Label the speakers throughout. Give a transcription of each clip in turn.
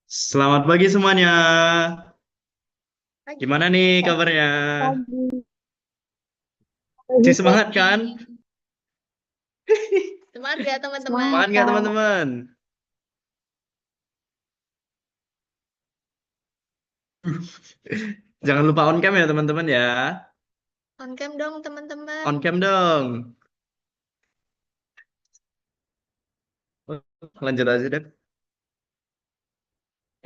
Speaker 1: Selamat pagi semuanya.
Speaker 2: Pagi,
Speaker 1: Gimana nih kabarnya?
Speaker 2: pagi,
Speaker 1: Masih
Speaker 2: pagi,
Speaker 1: semangat
Speaker 2: pagi.
Speaker 1: kan?
Speaker 2: Semangat ya
Speaker 1: Semangat
Speaker 2: teman-teman.
Speaker 1: nggak teman-teman? Jangan lupa on cam ya teman-teman ya.
Speaker 2: On cam dong teman-teman.
Speaker 1: On cam dong. Lanjut aja deh.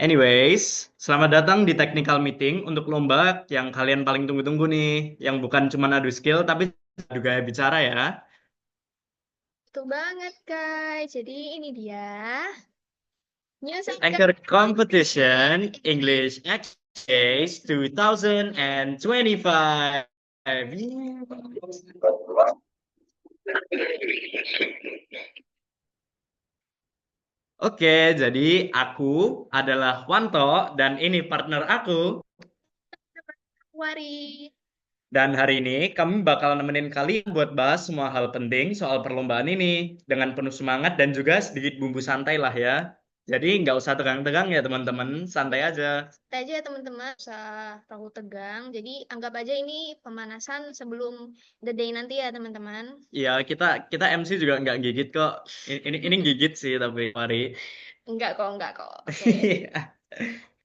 Speaker 1: Anyways, selamat datang di technical meeting untuk lomba yang kalian paling tunggu-tunggu nih. Yang bukan cuma adu skill tapi juga bicara ya.
Speaker 2: Betul banget guys. Jadi ini dia. News Anchor.
Speaker 1: Anchor Competition English Exchange 2025. Oke, jadi aku adalah Wanto dan ini partner aku.
Speaker 2: Wari.
Speaker 1: Dan hari ini kami bakal nemenin kalian buat bahas semua hal penting soal perlombaan ini dengan penuh semangat dan juga sedikit bumbu santai lah ya. Jadi nggak usah tegang-tegang ya teman-teman, santai aja.
Speaker 2: Kita aja ya teman-teman. Usah terlalu tegang. Jadi anggap aja ini pemanasan sebelum the day nanti ya teman-teman.
Speaker 1: Ya kita kita MC juga nggak gigit kok. Ini gigit sih tapi mari.
Speaker 2: Enggak kok, enggak kok. Oke.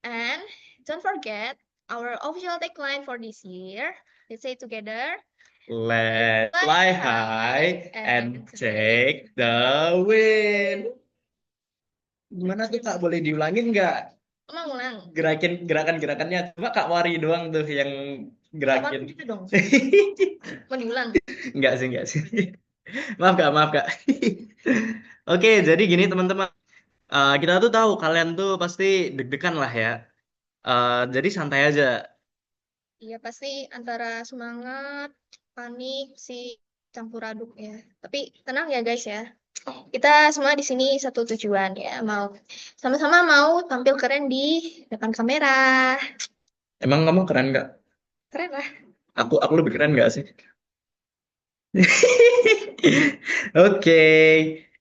Speaker 2: And don't forget our official tagline for this year. Let's say together.
Speaker 1: Let's
Speaker 2: Fly
Speaker 1: fly
Speaker 2: high
Speaker 1: high
Speaker 2: and
Speaker 1: and
Speaker 2: take
Speaker 1: take
Speaker 2: the
Speaker 1: the
Speaker 2: win.
Speaker 1: win. Gimana tuh Kak? Boleh diulangin nggak?
Speaker 2: Ulang, ulang.
Speaker 1: Gerakan-gerakannya. Cuma Kak Wari doang tuh yang
Speaker 2: Kawan
Speaker 1: gerakin.
Speaker 2: gitu dong. Mau diulang.
Speaker 1: Enggak sih. Maaf Kak, maaf Kak. Oke, jadi gini teman-teman. Kita tuh tahu kalian tuh pasti deg-degan lah ya. Jadi santai aja.
Speaker 2: Iya, pasti antara semangat, panik, sih campur aduk ya. Tapi tenang ya guys ya. Kita semua di sini satu tujuan ya. Mau sama-sama mau tampil keren di depan kamera.
Speaker 1: Emang kamu keren nggak?
Speaker 2: Keren lah.
Speaker 1: Aku lebih keren nggak sih? Oke.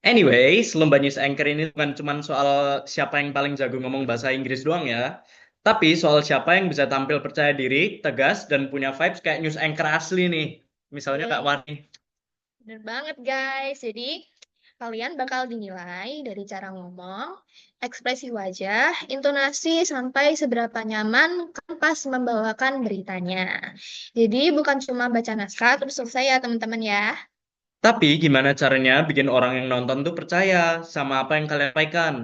Speaker 1: Anyways, lomba News Anchor ini bukan cuma soal siapa yang paling jago ngomong bahasa Inggris doang ya. Tapi soal siapa yang bisa tampil percaya diri, tegas, dan punya vibes kayak News Anchor asli nih. Misalnya Kak
Speaker 2: Oke,
Speaker 1: Wani.
Speaker 2: bener banget guys. Jadi kalian bakal dinilai dari cara ngomong, ekspresi wajah, intonasi, sampai seberapa nyaman kan pas membawakan beritanya. Jadi bukan cuma baca naskah terus selesai ya teman-teman ya.
Speaker 1: Tapi gimana caranya bikin orang yang nonton tuh percaya sama apa yang kalian sampaikan?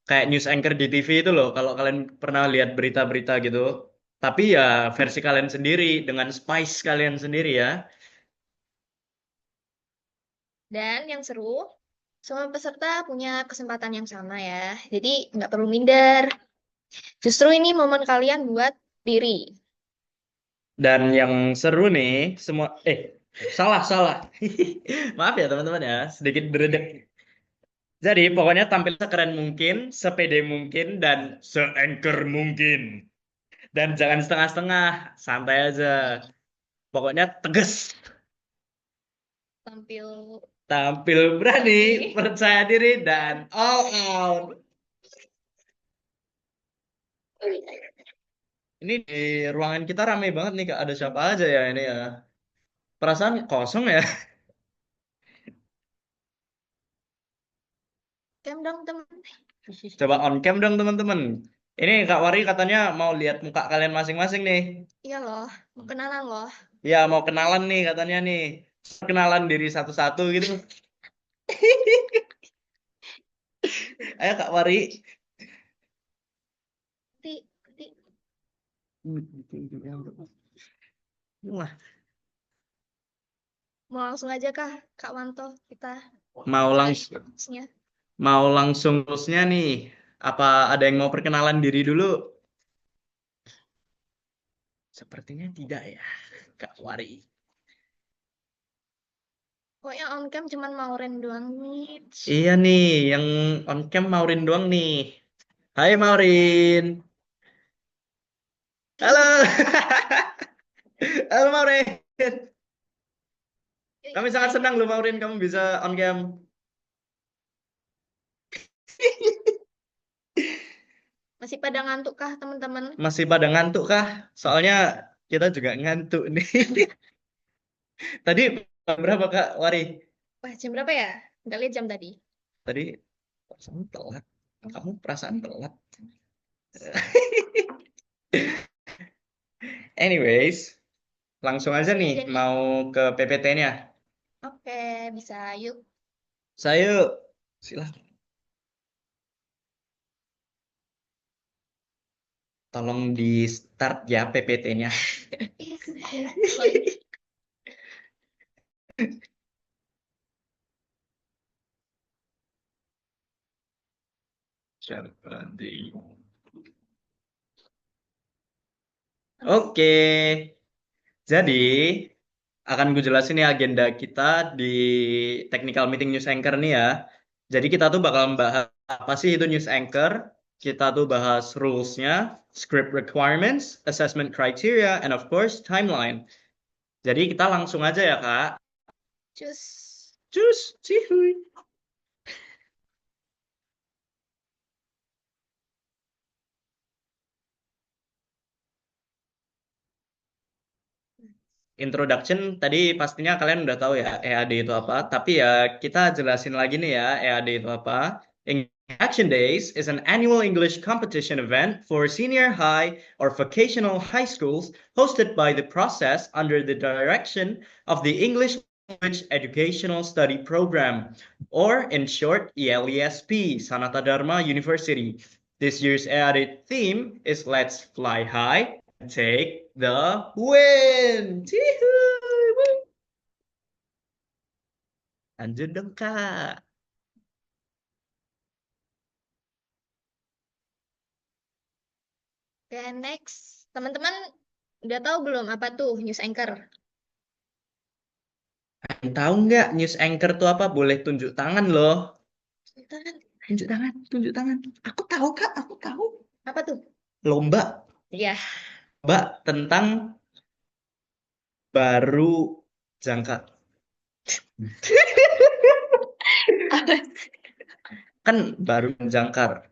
Speaker 1: Kayak News Anchor di TV itu loh, kalau kalian pernah lihat berita-berita gitu. Tapi ya versi kalian sendiri, dengan spice kalian sendiri ya.
Speaker 2: Dan yang seru, semua peserta punya kesempatan yang sama ya. Jadi nggak perlu minder. Justru ini momen kalian buat diri.
Speaker 1: Dan yang seru nih, semua salah. Maaf ya teman-teman ya, sedikit beredek. Jadi pokoknya tampil sekeren mungkin, sepede mungkin, dan se-anchor mungkin. Dan jangan setengah-setengah, santai aja. Pokoknya tegas,
Speaker 2: Tampil
Speaker 1: tampil berani,
Speaker 2: berani.
Speaker 1: percaya diri, dan all out. Ini di ruangan kita ramai banget nih Kak, ada siapa aja ya ini ya. Perasaan kosong ya.
Speaker 2: Kem dong teman.
Speaker 1: Coba on cam dong teman-teman. Ini Kak Wari katanya mau lihat muka kalian masing-masing nih.
Speaker 2: Iya loh, mau kenalan loh.
Speaker 1: Ya mau kenalan nih katanya nih. Kenalan diri satu-satu gitu. Ayo Kak Wari.
Speaker 2: Nanti
Speaker 1: Wah,
Speaker 2: mau langsung aja kah, Kak Wanto? Kita
Speaker 1: mau
Speaker 2: mulai
Speaker 1: langsung
Speaker 2: prosesnya.
Speaker 1: terusnya nih. Apa ada yang mau perkenalan diri dulu? Sepertinya tidak ya, Kak Wari.
Speaker 2: Pokoknya on cam cuman mau rem doang nih.
Speaker 1: Iya nih, yang on cam Maurin doang nih. Hai Maurin. Halo. Halo Maurin.
Speaker 2: Yuk,
Speaker 1: Kami
Speaker 2: yuk,
Speaker 1: sangat
Speaker 2: yuk.
Speaker 1: senang loh Maurin kamu bisa on cam.
Speaker 2: Masih pada ngantuk kah teman-teman?
Speaker 1: Masih pada ngantuk kah? Soalnya kita juga ngantuk nih. Tadi berapa Kak Wari?
Speaker 2: Wah, jam berapa ya? Nggak lihat jam tadi.
Speaker 1: Tadi perasaan telat. Kamu perasaan telat. Anyways, langsung aja
Speaker 2: Langsung
Speaker 1: nih
Speaker 2: aja nih.
Speaker 1: mau ke PPT-nya.
Speaker 2: Oke, bisa. Yuk.
Speaker 1: Saya silahkan tolong di start ya PPT-nya. Oke, jadi akan gue jelasin nih agenda kita di Technical Meeting News Anchor nih ya. Jadi kita tuh bakal membahas apa sih itu News Anchor. Kita tuh bahas rules-nya, script requirements, assessment criteria, and of course timeline. Jadi kita langsung aja ya Kak.
Speaker 2: Cus.
Speaker 1: Cus, cihuy. Introduction tadi pastinya kalian udah tahu ya EAD itu apa. Tapi ya kita jelasin lagi nih ya EAD itu apa. Action Days is an annual English competition event for senior high or vocational high schools hosted by the process under the direction of the English Language Educational Study Program, or in short ELESP, Sanata Dharma University. This year's EAD theme is Let's Fly High, take the win. Cihuy. Lanjut dong, Kak.
Speaker 2: Oke, next. Teman-teman udah tahu belum apa tuh news anchor?
Speaker 1: Tahu nggak news anchor tuh apa? Boleh tunjuk tangan loh.
Speaker 2: Tangan.
Speaker 1: Tunjuk tangan, tunjuk tangan. Aku tahu, Kak. Aku tahu.
Speaker 2: Apa tuh?
Speaker 1: Lomba.
Speaker 2: Ya.
Speaker 1: Lomba tentang baru jangka. Kan baru jangkar.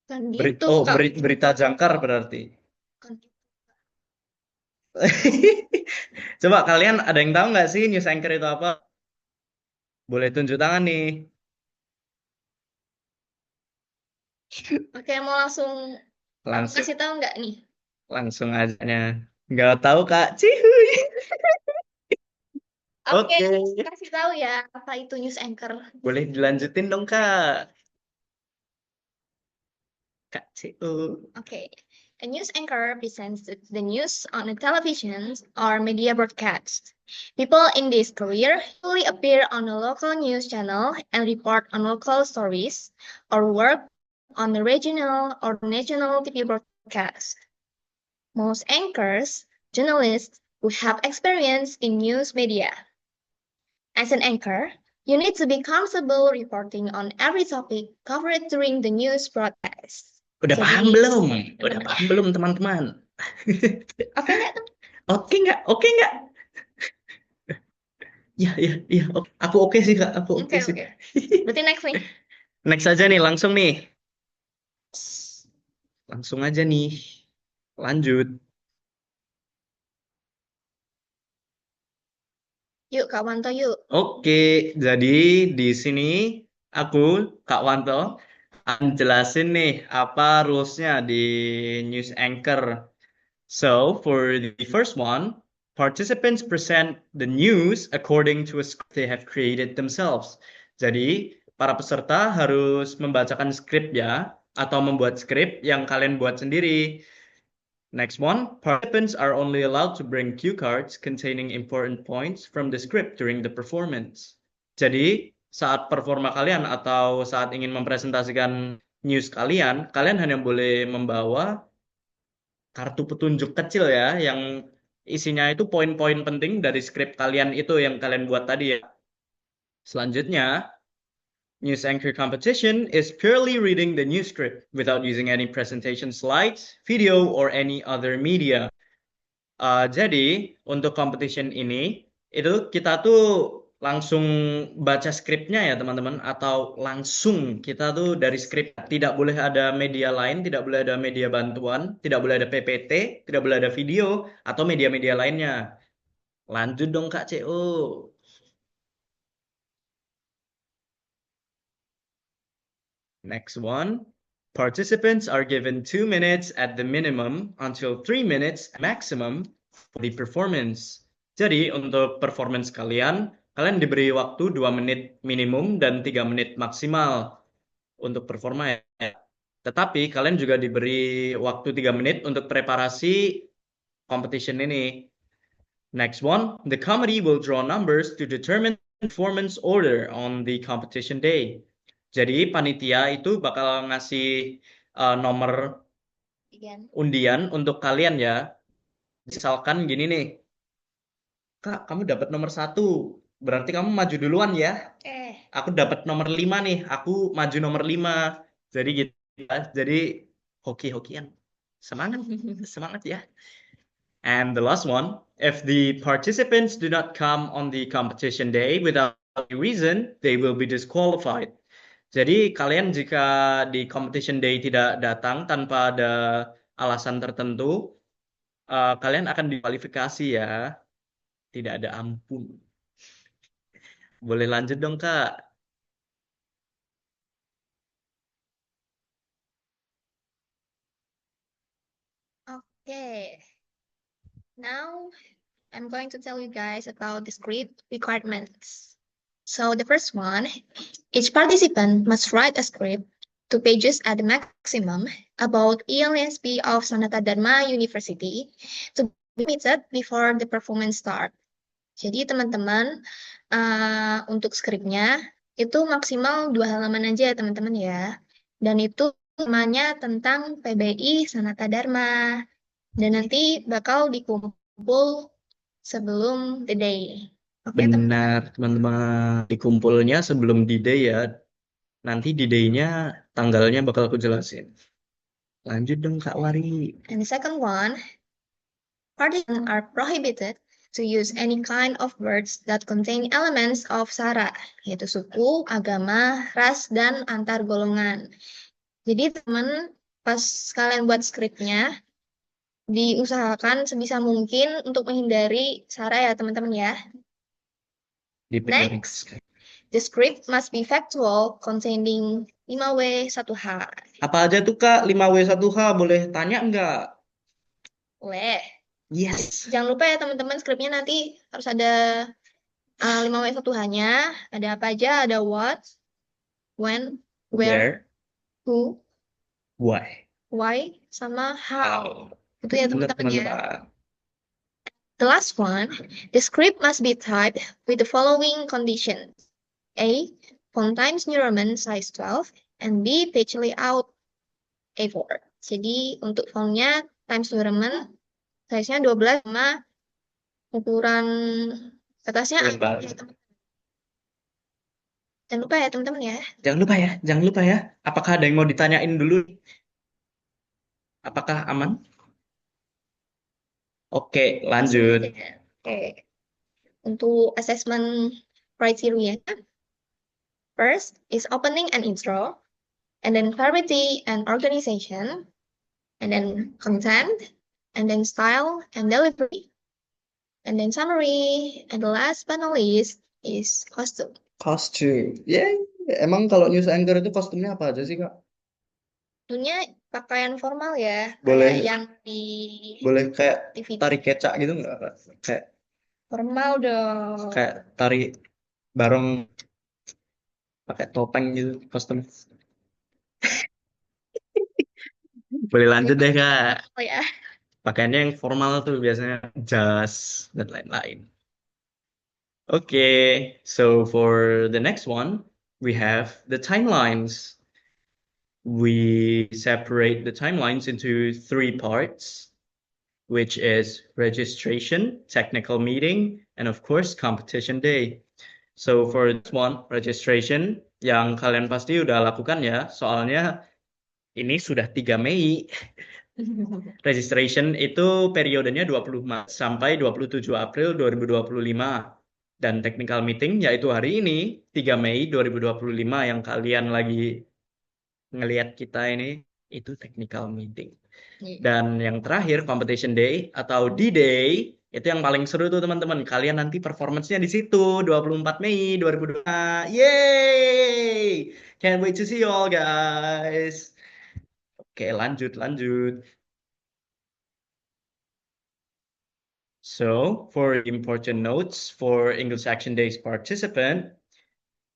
Speaker 2: Kan gitu,
Speaker 1: Oh,
Speaker 2: Kak.
Speaker 1: berita jangkar berarti.
Speaker 2: Kan gitu.
Speaker 1: Coba kalian ada yang tahu nggak sih news anchor itu apa? Boleh tunjuk tangan nih.
Speaker 2: Oke, mau langsung aku
Speaker 1: Langsung,
Speaker 2: kasih tahu nggak nih?
Speaker 1: langsung aja. Nggak tahu, Kak. Cihuy.
Speaker 2: Oke,
Speaker 1: Oke.
Speaker 2: kasih tahu ya apa itu news anchor.
Speaker 1: Boleh dilanjutin dong, Kak. Kak CU.
Speaker 2: Okay. A news anchor presents the news on a television or media broadcast. People in this career usually appear on a local news channel and report on local stories or work on the regional or national TV broadcast. Most anchors, journalists who have experience in news media. As an anchor, you need to be comfortable reporting on every topic covered during the news broadcast.
Speaker 1: Udah paham belum? Udah paham belum, teman-teman?
Speaker 2: Oke nggak tuh?
Speaker 1: Oke nggak? Oke nggak? Ya, ya, ya. Aku oke sih, Kak. Aku oke sih.
Speaker 2: Oke. Berarti next nih.
Speaker 1: Next aja nih, langsung nih. Langsung aja nih. Lanjut.
Speaker 2: Yuk, Kak Wanto, yuk.
Speaker 1: Oke, jadi di sini aku, Kak Wanto, akan jelasin nih apa rules-nya di news anchor. So, for the first one, participants present the news according to a script they have created themselves. Jadi, para peserta harus membacakan skrip ya, atau membuat skrip yang kalian buat sendiri. Next one, participants are only allowed to bring cue cards containing important points from the script during the performance. Jadi, saat performa kalian atau saat ingin mempresentasikan news kalian, kalian hanya boleh membawa kartu petunjuk kecil ya, yang isinya itu poin-poin penting dari skrip kalian itu yang kalian buat tadi ya. Selanjutnya, news anchor competition is purely reading the news script without using any presentation slides, video, or any other media. Jadi, untuk competition ini, itu kita tuh langsung baca skripnya ya teman-teman, atau langsung kita tuh dari skrip, tidak boleh ada media lain, tidak boleh ada media bantuan, tidak boleh ada PPT, tidak boleh ada video atau media-media lainnya. Lanjut dong Kak CO. Next one. Participants are given 2 minutes at the minimum until 3 minutes maximum for the performance. Jadi untuk performance kalian, kalian diberi waktu 2 menit minimum dan 3 menit maksimal untuk performa ya. Tetapi kalian juga diberi waktu 3 menit untuk preparasi competition ini. Next one, the committee will draw numbers to determine performance order on the competition day. Jadi panitia itu bakal ngasih nomor
Speaker 2: Again.
Speaker 1: undian untuk kalian ya. Misalkan gini nih, Kak, kamu dapat nomor 1, berarti kamu maju duluan ya. Aku dapat nomor 5 nih, aku maju nomor 5. Jadi gitu ya. Jadi hoki-hokian. Semangat, semangat ya. And the last one, if the participants do not come on the competition day without any reason, they will be disqualified. Jadi kalian jika di competition day tidak datang tanpa ada alasan tertentu, kalian akan dikualifikasi ya. Tidak ada ampun. Boleh lanjut dong, Kak.
Speaker 2: Okay. Now I'm going to tell you guys about the script requirements. So the first one, each participant must write a script 2 pages at the maximum about ELSP of Sanata Dharma University to be submitted before the performance start. Jadi teman-teman, untuk skripnya itu maksimal 2 halaman aja ya teman-teman ya. Dan itu namanya tentang PBI Sanata Dharma. Dan nanti bakal dikumpul sebelum the day. Oke,
Speaker 1: Benar, teman-teman. Dikumpulnya sebelum D-Day ya. Nanti D-Day-nya tanggalnya bakal aku jelasin. Lanjut dong, Kak Wari.
Speaker 2: And the second one, participants are prohibited to use any kind of words that contain elements of sara, yaitu suku, agama, ras, dan antar golongan. Jadi teman, pas kalian buat skripnya, diusahakan sebisa mungkin untuk menghindari sara ya teman-teman ya. Next, the script must be factual, containing 5W 1H.
Speaker 1: Apa aja tuh Kak 5W 1H? Boleh tanya nggak?
Speaker 2: Boleh.
Speaker 1: Yes.
Speaker 2: Jangan lupa ya teman-teman, skripnya nanti harus ada 5W 1H-nya. Ada apa aja? Ada what, when, where, who,
Speaker 1: why,
Speaker 2: sama how. Itu ya
Speaker 1: Benar,
Speaker 2: teman-teman ya.
Speaker 1: teman-teman.
Speaker 2: The last one, the script must be typed with the following conditions. A, font Times New Roman size 12, and B, page layout A4. Jadi untuk fontnya Times New Roman size-nya 12 sama ukuran atasnya. Jangan lupa ya teman-teman ya.
Speaker 1: Jangan lupa ya, jangan lupa ya. Apakah ada yang mau ditanyain dulu? Apakah aman? Oke, lanjut.
Speaker 2: Oke. Untuk assessment criteria, first is opening and intro, and then clarity and organization, and then content, and then style and delivery, and then summary, and the last but not least is costume.
Speaker 1: Costume. Emang kalau news anchor itu kostumnya apa aja sih, Kak?
Speaker 2: Tentunya pakaian formal ya,
Speaker 1: Boleh.
Speaker 2: kayak yang di
Speaker 1: Boleh kayak
Speaker 2: TV.
Speaker 1: tari kecak gitu nggak, Kak? Kayak
Speaker 2: Formal dong.
Speaker 1: kayak tari bareng pakai topeng gitu kostum. Boleh lanjut deh, Kak.
Speaker 2: Oh ya.
Speaker 1: Pakaiannya yang formal tuh biasanya jas dan lain-lain. Okay, so for the next one, we have the timelines. We separate the timelines into 3 parts, which is registration, technical meeting, and of course, competition day. So for this one, registration, yang kalian pasti udah lakukan ya, soalnya ini sudah 3 Mei. Registration itu periodenya 20 Maret sampai 27 April 2025. Dan technical meeting yaitu hari ini 3 Mei 2025 yang kalian lagi ngelihat kita ini itu technical meeting.
Speaker 2: Iya.
Speaker 1: Dan yang terakhir competition day atau D-Day itu yang paling seru tuh teman-teman. Kalian nanti performance-nya di situ 24 Mei 2025. Yeay! Can't wait to see you all guys. Oke, lanjut lanjut. So, for important notes for English Action Days participant,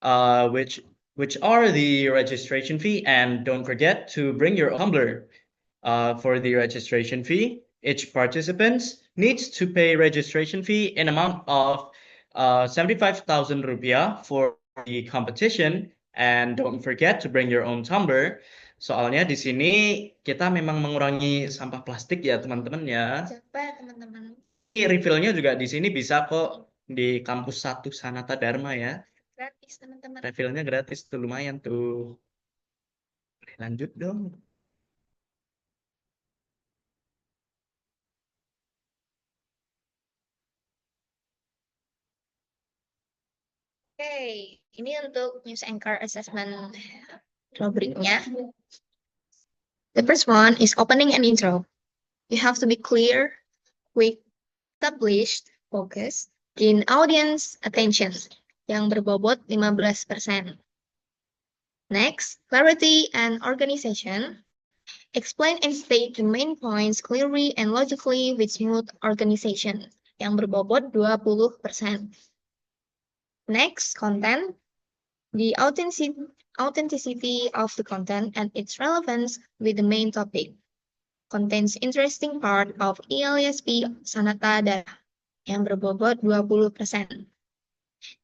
Speaker 1: uh, which which are the registration fee, and don't forget to bring your tumbler. For the registration fee, each participant needs to pay registration fee in amount of 75,000 rupiah for the competition, and don't forget to bring your own tumbler. Soalnya di sini kita memang mengurangi sampah plastik ya teman-teman ya.
Speaker 2: Siapa teman-teman?
Speaker 1: Refillnya juga di sini bisa kok di kampus 1 Sanata Dharma ya.
Speaker 2: Gratis teman-teman.
Speaker 1: Refillnya gratis tuh lumayan tuh. Lanjut dong.
Speaker 2: Oke, ini untuk news anchor assessment rubriknya. The first one is opening and intro. You have to be clear, quick, established, focused, gain audience attention yang berbobot 15%. Next, clarity and organization. Explain and state the main points clearly and logically with smooth organization yang berbobot 20%. Next, content. The authenticity of the content and its relevance with the main topic. Contains interesting part of ILSP Sanata Dara yang berbobot 20%.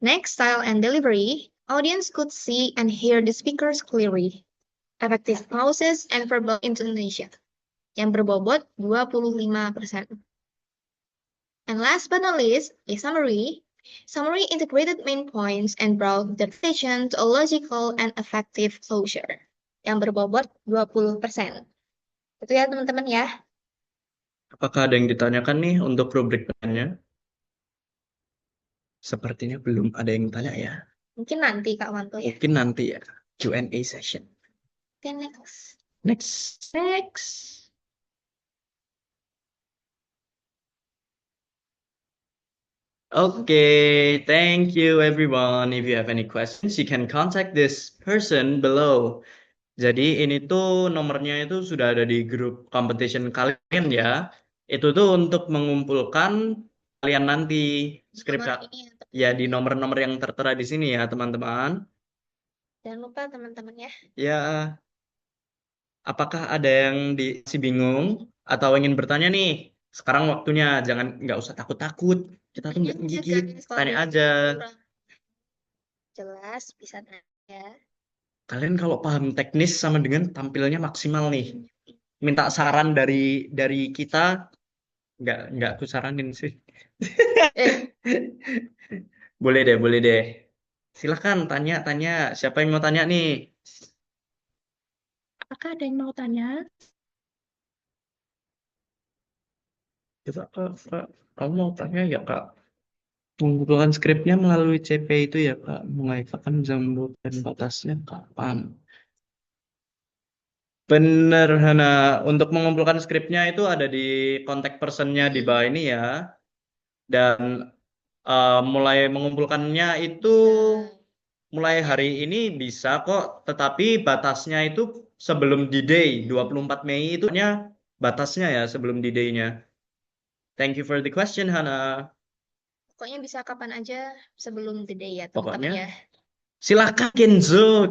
Speaker 2: Next, style and delivery. Audience could see and hear the speakers clearly. Effective pauses and verbal intonation yang berbobot 25%. And last but not least, a summary. Summary integrated main points and brought the presentation to a logical and effective closure yang berbobot 20%. Itu ya teman-teman ya.
Speaker 1: Apakah ada yang ditanyakan nih untuk rubrik pertanyaannya? Sepertinya belum ada yang tanya ya.
Speaker 2: Mungkin nanti Kak Wanto ya.
Speaker 1: Mungkin nanti ya. Q&A session.
Speaker 2: Oke, next.
Speaker 1: Next. Next. Okay, thank you everyone. If you have any questions, you can contact this person below. Jadi ini tuh nomornya itu sudah ada di grup competition kalian ya. Itu tuh untuk mengumpulkan kalian nanti skrip
Speaker 2: Nomor ini
Speaker 1: ya
Speaker 2: ya,
Speaker 1: di nomor-nomor yang tertera di sini ya teman-teman.
Speaker 2: jangan lupa teman-teman ya.
Speaker 1: Ya, apakah ada yang masih bingung atau ingin bertanya nih? Sekarang waktunya, jangan nggak usah takut-takut. Kita tuh nggak
Speaker 2: Tanya aja,
Speaker 1: gigit,
Speaker 2: guys. Kalau
Speaker 1: tanya
Speaker 2: ada yang
Speaker 1: aja.
Speaker 2: kurang jelas bisa tanya.
Speaker 1: Kalian kalau paham teknis sama dengan tampilnya maksimal nih. Minta saran dari kita, nggak aku saranin sih.
Speaker 2: Eh,
Speaker 1: Boleh deh, boleh deh. Silahkan tanya. Siapa yang mau tanya nih?
Speaker 3: Apakah ada yang mau tanya?
Speaker 1: Coba Kak, kamu mau tanya ya Kak? Mengumpulkan skripnya melalui CP itu ya Kak, mengaitkan jam dan batasnya kapan? Bener, Hana. Untuk mengumpulkan skripnya itu ada di kontak personnya di bawah ini ya. Dan mulai mengumpulkannya itu mulai hari ini bisa kok, tetapi batasnya itu sebelum D-Day, 24 Mei itu hanya batasnya ya sebelum D-Day-nya. Thank you for the question, Hana.
Speaker 2: pokoknya bisa kapan aja sebelum the day ya
Speaker 1: Pokoknya
Speaker 2: teman-teman ya.
Speaker 1: silakan Kenzo.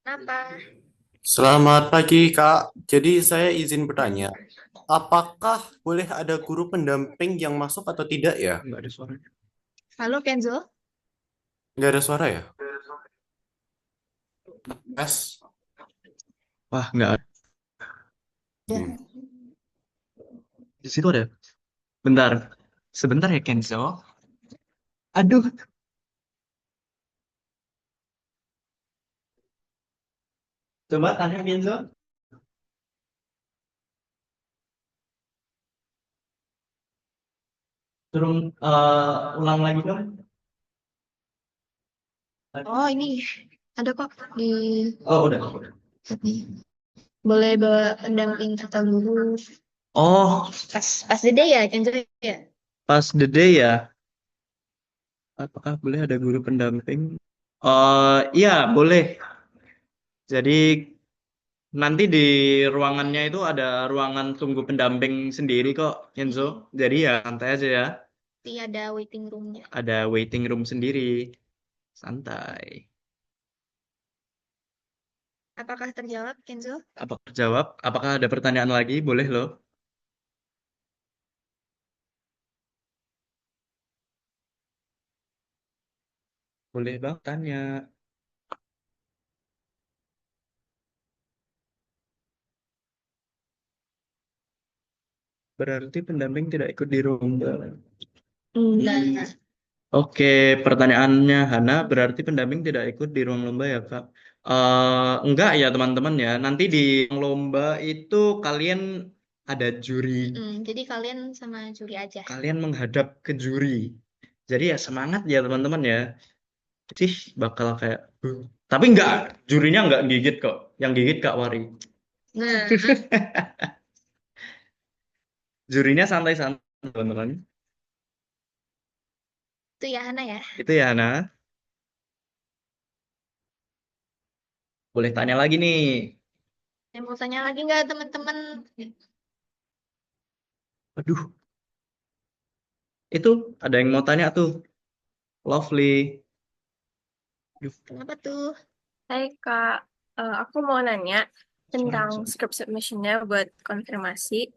Speaker 2: Kenapa?
Speaker 4: Selamat pagi, Kak. Jadi saya izin bertanya, apakah boleh ada guru pendamping yang masuk atau tidak ya?
Speaker 1: Nggak ada suaranya.
Speaker 2: Halo Kenzo.
Speaker 4: Nggak ada suara ya? Tes.
Speaker 1: Wah, nggak ada.
Speaker 4: Hmm.
Speaker 1: Di situ ada. Bentar. Sebentar ya, Kenzo. Aduh. Coba tanya, Kenzo. Suruh ulang lagi dong.
Speaker 2: Oh, ini ada kok di
Speaker 1: Oh, udah.
Speaker 2: sini. Boleh bawa pendamping atau guru.
Speaker 1: Oh,
Speaker 2: Pas the day ya, Kenzo ya.
Speaker 1: pas the day ya. Apakah boleh ada guru pendamping? Oh, iya, boleh. Jadi nanti di ruangannya itu ada ruangan tunggu pendamping sendiri kok, Kenzo. Jadi ya santai aja ya.
Speaker 2: Nanti ada waiting roomnya.
Speaker 1: Ada waiting room sendiri. Santai.
Speaker 2: Apakah terjawab, Kenzo?
Speaker 1: Apa terjawab? Apakah ada pertanyaan lagi? Boleh loh. Boleh bang tanya. Berarti pendamping tidak ikut di lomba.
Speaker 2: Nah,
Speaker 1: Oke, pertanyaannya Hana, berarti pendamping tidak ikut di ruang lomba ya, Kak? Enggak ya, teman-teman ya. Nanti di ruang lomba itu kalian ada juri.
Speaker 2: jadi kalian sama juri aja.
Speaker 1: Kalian menghadap ke juri. Jadi ya semangat ya, teman-teman ya. Sih, bakal kayak... Tapi enggak, jurinya enggak gigit kok. Yang gigit Kak Wari.
Speaker 2: Nah,
Speaker 1: Jurinya santai-santai, teman-teman.
Speaker 2: itu ya Hana ya.
Speaker 1: Itu ya, Hana. Boleh tanya lagi nih.
Speaker 2: Yang mau tanya lagi nggak teman-teman?
Speaker 1: Aduh, itu ada yang mau tanya tuh. Lovely.
Speaker 2: Kenapa tuh?
Speaker 3: Hai Kak, aku mau nanya tentang script submissionnya buat konfirmasi.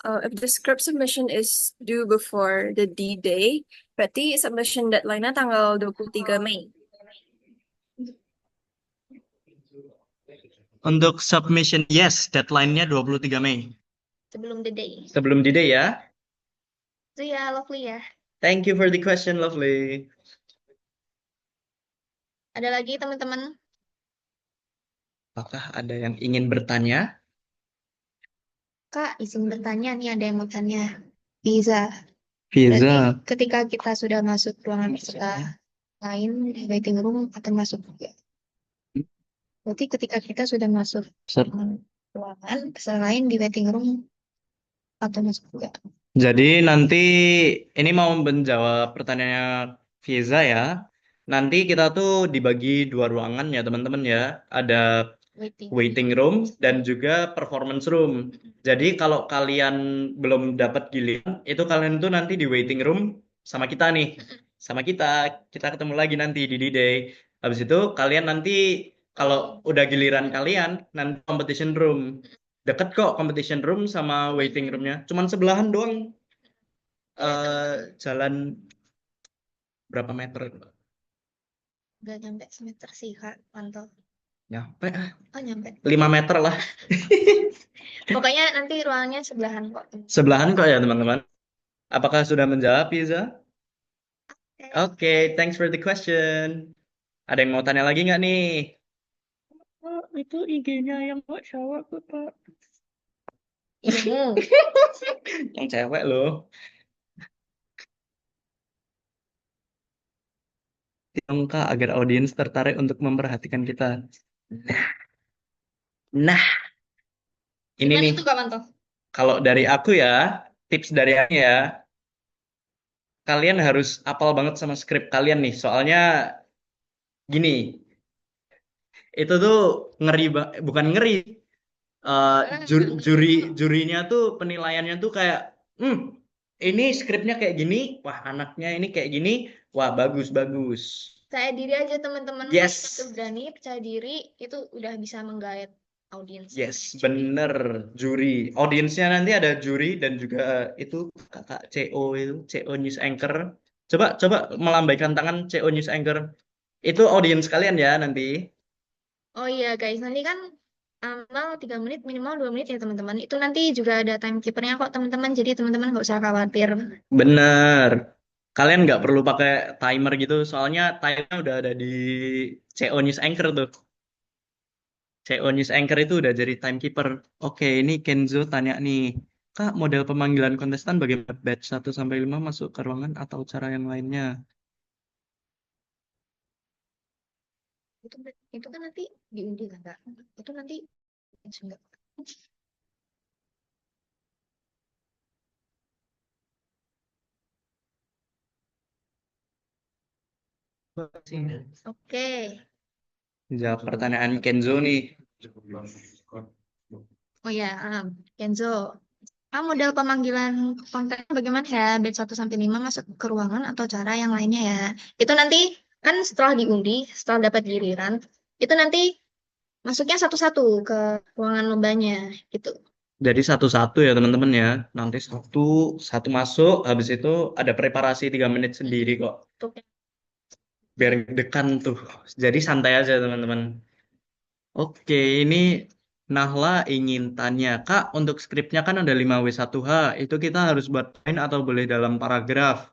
Speaker 3: If the script submission is due before the D-Day, berarti submission deadline-nya tanggal 23 Mei.
Speaker 1: Untuk submission, yes, deadline-nya 23 Mei.
Speaker 2: Sebelum the day.
Speaker 1: Sebelum D-Day ya.
Speaker 2: Itu ya, Lovely ya.
Speaker 1: Thank you for the question, Lovely.
Speaker 2: Ada lagi teman-teman?
Speaker 1: Apakah ada yang ingin bertanya?
Speaker 2: Kak, izin bertanya nih, ada yang mau tanya. Bisa.
Speaker 1: Visa.
Speaker 2: Berarti ketika kita sudah masuk ruangan peserta lain di waiting room akan masuk juga. Berarti ketika kita sudah masuk ruangan peserta lain di waiting room akan masuk juga.
Speaker 1: Jadi nanti ini mau menjawab pertanyaannya Visa ya. Nanti kita tuh dibagi dua ruangan ya teman-teman ya. Ada waiting room dan juga performance room. Jadi kalau kalian belum dapat giliran, itu kalian tuh nanti di waiting room sama kita nih. Sama kita ketemu lagi nanti di D-Day. Habis itu kalian nanti kalau udah giliran kalian, nanti competition room. Deket kok competition room sama waiting roomnya. Cuman sebelahan doang. Jalan berapa meter?
Speaker 2: Udah nyampe semeter sih Kak, pantau.
Speaker 1: Nyampe
Speaker 2: Oh nyampe.
Speaker 1: 5 meter lah.
Speaker 2: Pokoknya nanti ruangannya sebelahan kok.
Speaker 1: Sebelahan kok ya teman-teman. Apakah sudah menjawab, Iza? Oke, thanks for the question. Ada yang mau tanya lagi nggak nih? Oh, itu IG-nya yang nggak cowok, Pak. Yang cewek loh. Angka agar audiens tertarik untuk memperhatikan kita. Nah, ini
Speaker 2: Gimana
Speaker 1: nih.
Speaker 2: tuh Kak Manto?
Speaker 1: Kalau dari aku ya, tips dari aku ya, kalian harus apal banget sama skrip kalian nih. Soalnya gini, itu tuh ngeri, bukan ngeri. Jurinya tuh penilaiannya tuh kayak, ini skripnya kayak gini, wah anaknya ini kayak gini, wah bagus.
Speaker 2: Percaya diri aja teman-teman.
Speaker 1: Yes.
Speaker 2: Itu berani, percaya diri, itu udah bisa menggait audiens.
Speaker 1: Yes, bener, juri. Audiensnya nanti ada juri dan juga itu kakak CO News Anchor. Coba melambaikan tangan CO News Anchor. Itu audiens kalian ya nanti.
Speaker 2: Oh iya guys, nanti kan amal 3 menit, minimal 2 menit ya teman-teman. Itu nanti juga ada timekeepernya kok teman-teman. Jadi teman-teman nggak usah khawatir.
Speaker 1: Bener. Kalian nggak perlu pakai timer gitu, soalnya timernya udah ada di CO News Anchor tuh. CO News Anchor itu udah jadi timekeeper. Oke, ini Kenzo tanya nih, Kak, model pemanggilan kontestan bagaimana? Batch 1 sampai 5 masuk ke ruangan atau cara yang lainnya?
Speaker 2: Itu kan nanti diundi kan, Kak? Itu nanti enggak. Oke.
Speaker 1: Jawab pertanyaan Kenzo nih.
Speaker 2: Oh ya, Kenzo. Model pemanggilan konten bagaimana ya? Batch 1 sampai 5 masuk ke ruangan atau cara yang lainnya ya? Itu nanti kan setelah diundi, setelah dapat giliran, itu nanti masuknya satu-satu ke ruangan lombanya gitu.
Speaker 1: Jadi satu-satu ya teman-teman ya. Nanti satu masuk, habis itu ada preparasi 3 menit sendiri kok.
Speaker 2: Untuk
Speaker 1: Biar dekan tuh. Jadi santai aja teman-teman. Oke, ini Nahla ingin tanya, Kak, untuk skripnya kan ada 5W1H. Itu kita harus buat poin atau boleh dalam paragraf?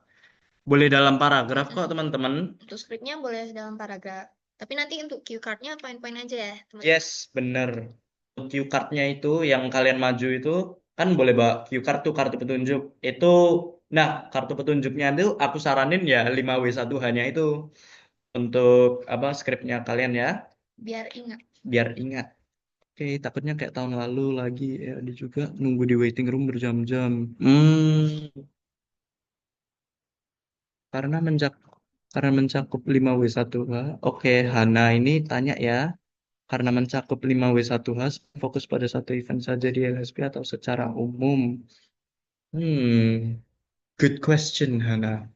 Speaker 1: Boleh dalam paragraf kok teman-teman.
Speaker 2: Untuk skripnya boleh dalam paragraf. Tapi nanti untuk cue card-nya poin-poin aja ya, teman-teman.
Speaker 1: Yes, bener. Cue card-nya itu yang kalian maju itu kan boleh bawa cue card tuh kartu petunjuk. Itu nah, kartu petunjuknya itu aku saranin ya 5W1H-nya itu untuk apa skripnya kalian ya,
Speaker 2: Biar ingat.
Speaker 1: biar ingat. Oke, takutnya kayak tahun lalu lagi ya ada juga nunggu di waiting room berjam-jam. Karena mencakup 5W1H. Oke, Hana ini tanya ya. Karena mencakup 5W1H, fokus pada satu event saja di LSP atau secara umum? Good question, Hana.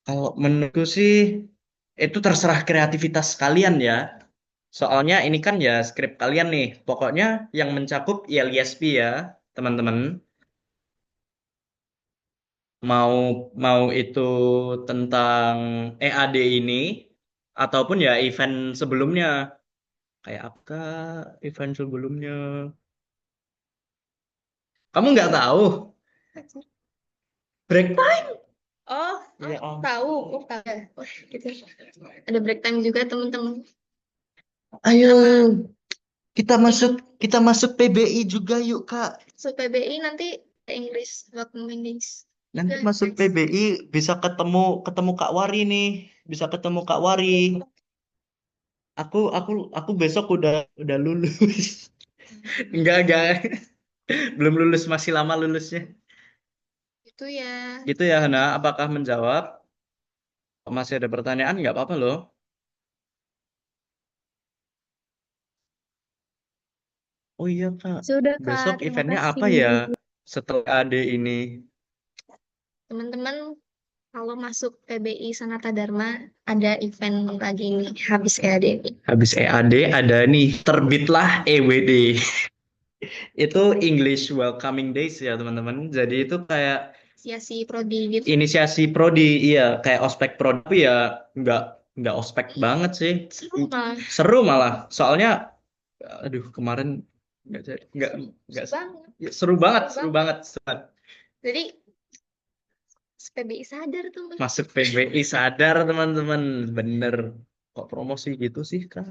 Speaker 1: Kalau menurutku sih, itu terserah kreativitas kalian ya. Soalnya ini kan ya skrip kalian nih. Pokoknya yang mencakup ILSP ya, teman-teman. Mau mau itu tentang EAD ini, ataupun ya event sebelumnya. Kayak apa event sebelumnya? Kamu nggak tahu? Break time.
Speaker 2: Oh,
Speaker 1: Ya, om.
Speaker 2: tahu. Oh, tahu. Wah, gitu. Ada break time juga, teman-teman.
Speaker 1: Ayo, kita masuk PBI juga yuk, Kak.
Speaker 2: So, PBI nanti English welcoming days.
Speaker 1: Nanti
Speaker 2: Ya,
Speaker 1: masuk
Speaker 2: guys.
Speaker 1: PBI bisa ketemu Kak Wari nih. Bisa ketemu Kak Wari. Aku besok udah lulus. Enggak. Belum lulus, masih lama lulusnya.
Speaker 2: Itu ya.
Speaker 1: Gitu ya, Hana. Apakah menjawab? Masih ada pertanyaan? Nggak apa-apa loh. Oh iya, Kak.
Speaker 3: Sudah, Kak.
Speaker 1: Besok
Speaker 3: Terima
Speaker 1: eventnya apa
Speaker 3: kasih.
Speaker 1: ya? Setelah AD ini.
Speaker 2: Teman-teman, kalau masuk PBI Sanata Dharma, ada event lagi nih, habis EAD.
Speaker 1: Habis EAD ada nih, terbitlah EWD. Itu English Welcoming Days ya, teman-teman. Jadi itu kayak
Speaker 2: Inisiasi prodi gitu.
Speaker 1: inisiasi prodi, iya, kayak ospek prodi tapi ya nggak nggak ospek banget sih.
Speaker 2: Seru malah.
Speaker 1: Seru malah. Soalnya aduh kemarin nggak jadi nggak
Speaker 2: Seru banget.
Speaker 1: ya, seru banget, seru banget.
Speaker 2: Jadi, PBI sadar tuh.
Speaker 1: Masuk PBI sadar teman-teman, bener. Kok promosi gitu sih, Kak?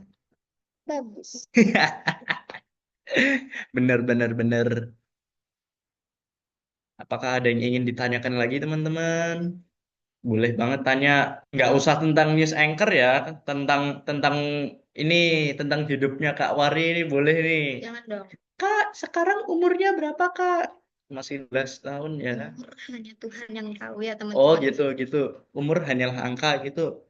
Speaker 2: Bagus.
Speaker 1: Bener. Apakah ada yang ingin ditanyakan lagi, teman-teman? Boleh banget tanya. Nggak usah tentang news anchor ya, tentang tentang ini, tentang hidupnya Kak Wari ini boleh nih.
Speaker 2: Jangan dong.
Speaker 1: Kak, sekarang umurnya berapa, Kak? Masih 11 tahun ya.
Speaker 2: Hanya Tuhan yang tahu ya,
Speaker 1: Oh,
Speaker 2: teman-teman.
Speaker 1: gitu. Umur hanyalah angka gitu.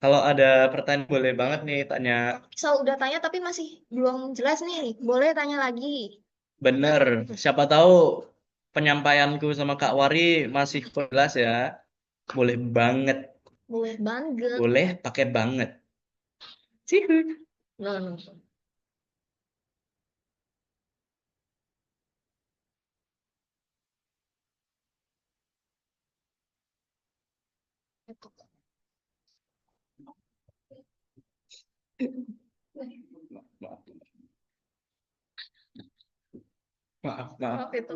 Speaker 1: Kalau ada pertanyaan boleh banget nih tanya.
Speaker 2: Misal udah tanya tapi masih belum jelas nih, boleh tanya lagi.
Speaker 1: Bener. Siapa tahu penyampaianku sama Kak Wari masih jelas ya. Boleh banget.
Speaker 2: Boleh banget.
Speaker 1: Boleh pakai banget. Cihun.
Speaker 2: No.
Speaker 1: Maaf.
Speaker 2: Maaf itu.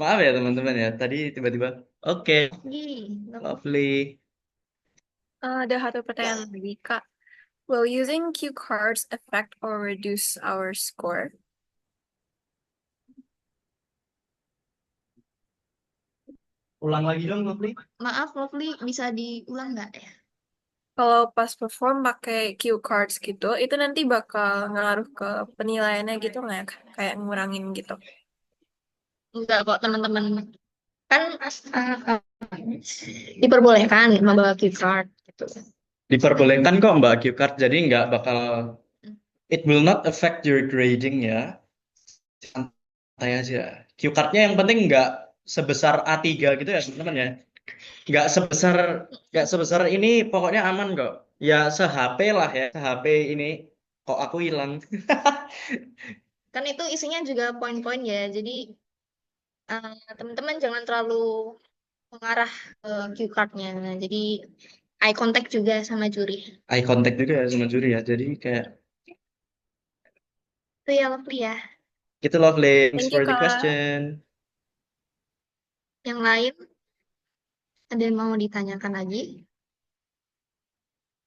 Speaker 1: Maaf ya teman-teman ya. Tadi tiba-tiba. Oke,
Speaker 2: Ih,
Speaker 1: lovely.
Speaker 3: Ada satu pertanyaan lagi, Kak. Will using cue cards affect or reduce our score?
Speaker 1: Ulang lagi dong, Lovely.
Speaker 2: Maaf, Lovely, bisa diulang nggak ya?
Speaker 3: Kalau pas perform pakai cue cards gitu, itu nanti bakal ngaruh ke penilaiannya gitu nggak ya? Kayak ngurangin gitu.
Speaker 2: Enggak kok, teman-teman. Kan diperbolehkan membawa cue card gitu.
Speaker 1: Diperbolehkan kok Mbak cue card, jadi nggak bakal, it will not affect your grading ya. Santai aja. Cue cardnya yang penting nggak sebesar A3 gitu ya teman-teman ya. Nggak sebesar nggak sebesar ini, pokoknya aman kok. Ya se-HP lah ya, se-HP ini. Kok aku hilang?
Speaker 2: Kan itu isinya juga poin-poin ya. Jadi teman-teman jangan terlalu mengarah ke cue cardnya. Jadi eye contact juga sama juri.
Speaker 1: Eye contact juga ya sama juri ya. Jadi kayak
Speaker 2: Itu ya Lovely ya.
Speaker 1: gitu. Lovely. Thanks
Speaker 3: Thank
Speaker 1: for
Speaker 3: you,
Speaker 1: the
Speaker 3: Kak.
Speaker 1: question.
Speaker 2: Yang lain ada yang mau ditanyakan lagi?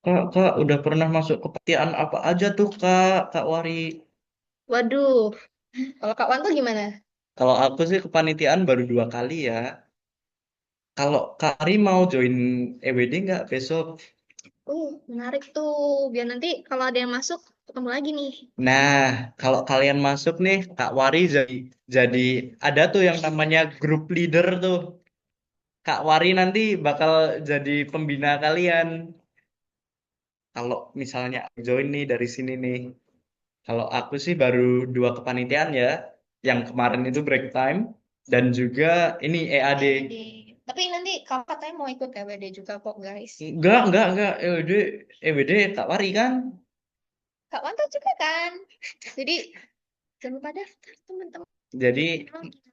Speaker 1: Kak, udah pernah masuk kepanitiaan apa aja tuh Kak Wari?
Speaker 2: Waduh, kalau Kak Wanto gimana?
Speaker 1: Kalau aku sih kepanitiaan baru 2 kali ya. Kalau Kak Ari mau join EWD nggak besok?
Speaker 2: Menarik tuh. Biar nanti kalau ada yang masuk, ketemu lagi nih.
Speaker 1: Nah, kalau kalian masuk nih, Kak Wari jadi ada tuh yang namanya group leader tuh. Kak Wari nanti bakal jadi pembina kalian. Kalau misalnya join nih dari sini nih. Kalau aku sih baru 2 kepanitiaan ya. Yang kemarin itu break time dan juga ini EAD.
Speaker 2: Tapi nanti kalau katanya mau ikut KWD juga kok guys.
Speaker 1: Enggak. EWD Kak Wari kan?
Speaker 2: Kak Wanto juga kan. Jadi jangan lupa daftar teman-teman.
Speaker 1: Jadi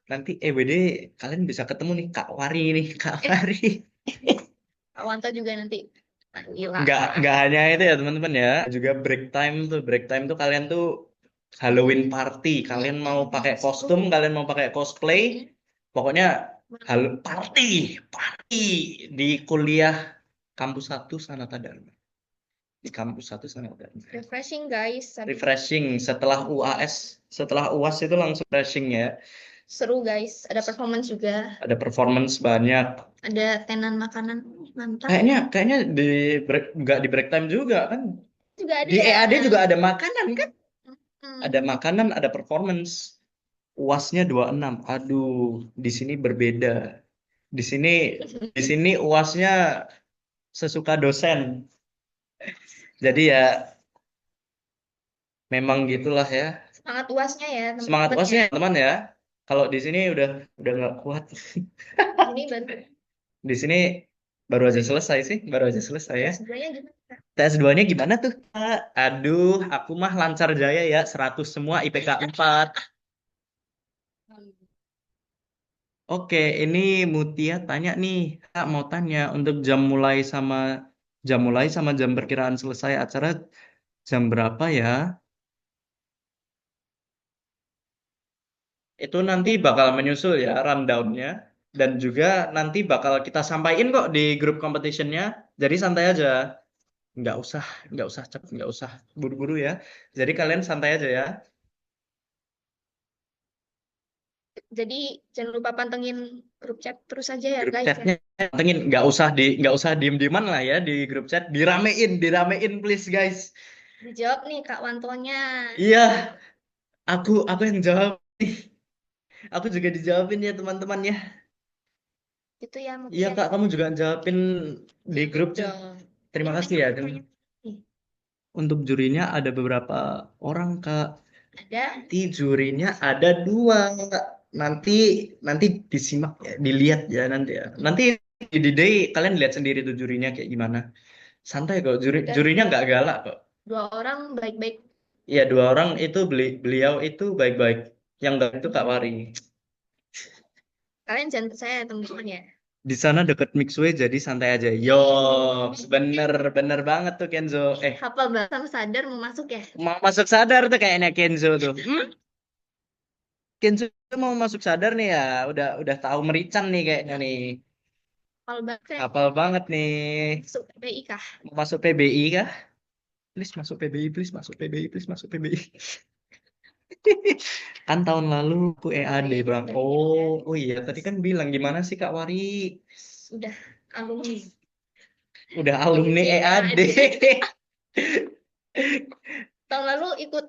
Speaker 1: nanti EWD kalian bisa ketemu nih Kak Wari nih, Kak Wari.
Speaker 2: Kak Wanto juga nanti. Gila.
Speaker 1: Nggak hanya itu ya teman-teman ya, juga break time tuh kalian tuh Halloween party. Kalian mau pakai kostum, kalian mau pakai cosplay, pokoknya party di kuliah kampus 1 Sanata Dharma. Di kampus 1 Sanata Dharma.
Speaker 2: Refreshing guys.
Speaker 1: Refreshing setelah UAS, setelah UAS itu langsung refreshing ya.
Speaker 2: Seru guys. Ada performance juga.
Speaker 1: Ada performance banyak.
Speaker 2: Ada tenan makanan mantap.
Speaker 1: Kayaknya nggak di break time juga kan?
Speaker 2: Juga ada
Speaker 1: Di
Speaker 2: ya.
Speaker 1: EAD juga ada makanan kan?
Speaker 2: Hmm.
Speaker 1: Ada makanan, ada performance. UASnya 26. Aduh, di sini berbeda. Di sini UASnya sesuka dosen. Jadi ya memang gitulah ya.
Speaker 2: Semangat UASnya ya
Speaker 1: Semangat
Speaker 2: teman-teman
Speaker 1: UASnya
Speaker 2: ya.
Speaker 1: teman ya. Kalau di sini udah nggak kuat.
Speaker 2: Ini baru
Speaker 1: Di sini baru aja selesai sih, baru aja selesai ya.
Speaker 2: sebenarnya gimana?
Speaker 1: Tes 2-nya gimana tuh, Kak? Aduh, aku mah lancar jaya ya, 100 semua IPK 4. Oke, ini Mutia tanya nih, Kak mau tanya untuk jam mulai sama jam perkiraan selesai acara jam berapa ya? Itu nanti bakal menyusul ya rundown-nya dan juga nanti bakal kita sampaikan kok di grup competition-nya. Jadi santai aja. Nggak usah cepet, nggak usah buru-buru ya. Jadi kalian santai aja ya.
Speaker 2: Jadi jangan lupa pantengin grup chat terus aja ya
Speaker 1: Grup
Speaker 2: guys ya.
Speaker 1: chatnya pantengin, nggak usah diem-dieman lah ya di grup chat. Diramein please guys.
Speaker 2: Dijawab nih Kak Wantonya.
Speaker 1: Iya, aku yang jawab. Aku juga dijawabin ya teman-teman ya.
Speaker 2: Itu ya
Speaker 1: Iya
Speaker 2: Mutia.
Speaker 1: Kak, kamu juga jawabin di grup chat.
Speaker 2: Dong.
Speaker 1: Terima
Speaker 2: Ini
Speaker 1: kasih ya.
Speaker 2: pertanyaan.
Speaker 1: Untuk jurinya ada beberapa orang Kak.
Speaker 2: Ada.
Speaker 1: Nanti jurinya ada 2. Nanti nanti disimak ya, dilihat ya nanti ya. Nanti di day kalian lihat sendiri tuh jurinya kayak gimana. Santai kok, jurinya nggak galak kok.
Speaker 2: 2 orang baik-baik.
Speaker 1: Iya, 2 orang itu beliau itu baik-baik. Yang galak itu Kak Wari.
Speaker 2: Kalian jangan percaya ya teman-teman ya.
Speaker 1: Di sana deket Mixway jadi santai aja. Yo, bener banget tuh Kenzo.
Speaker 2: Hafal banget sama sadar mau masuk ya.
Speaker 1: Mau masuk sadar tuh kayaknya Kenzo tuh. Kenzo mau masuk sadar nih ya. Udah tahu merican nih kayaknya nih.
Speaker 2: Hafal banget ya.
Speaker 1: Hafal banget nih.
Speaker 2: Masuk PBI kah?
Speaker 1: Mau masuk PBI kah? Please masuk PBI, please masuk PBI, please masuk PBI. Kan tahun lalu aku EAD, Bang. Oh iya, tadi kan bilang gimana sih Kak Wari?
Speaker 2: Udah alumni.
Speaker 1: Udah alumni EAD.
Speaker 2: Tahun lalu ikut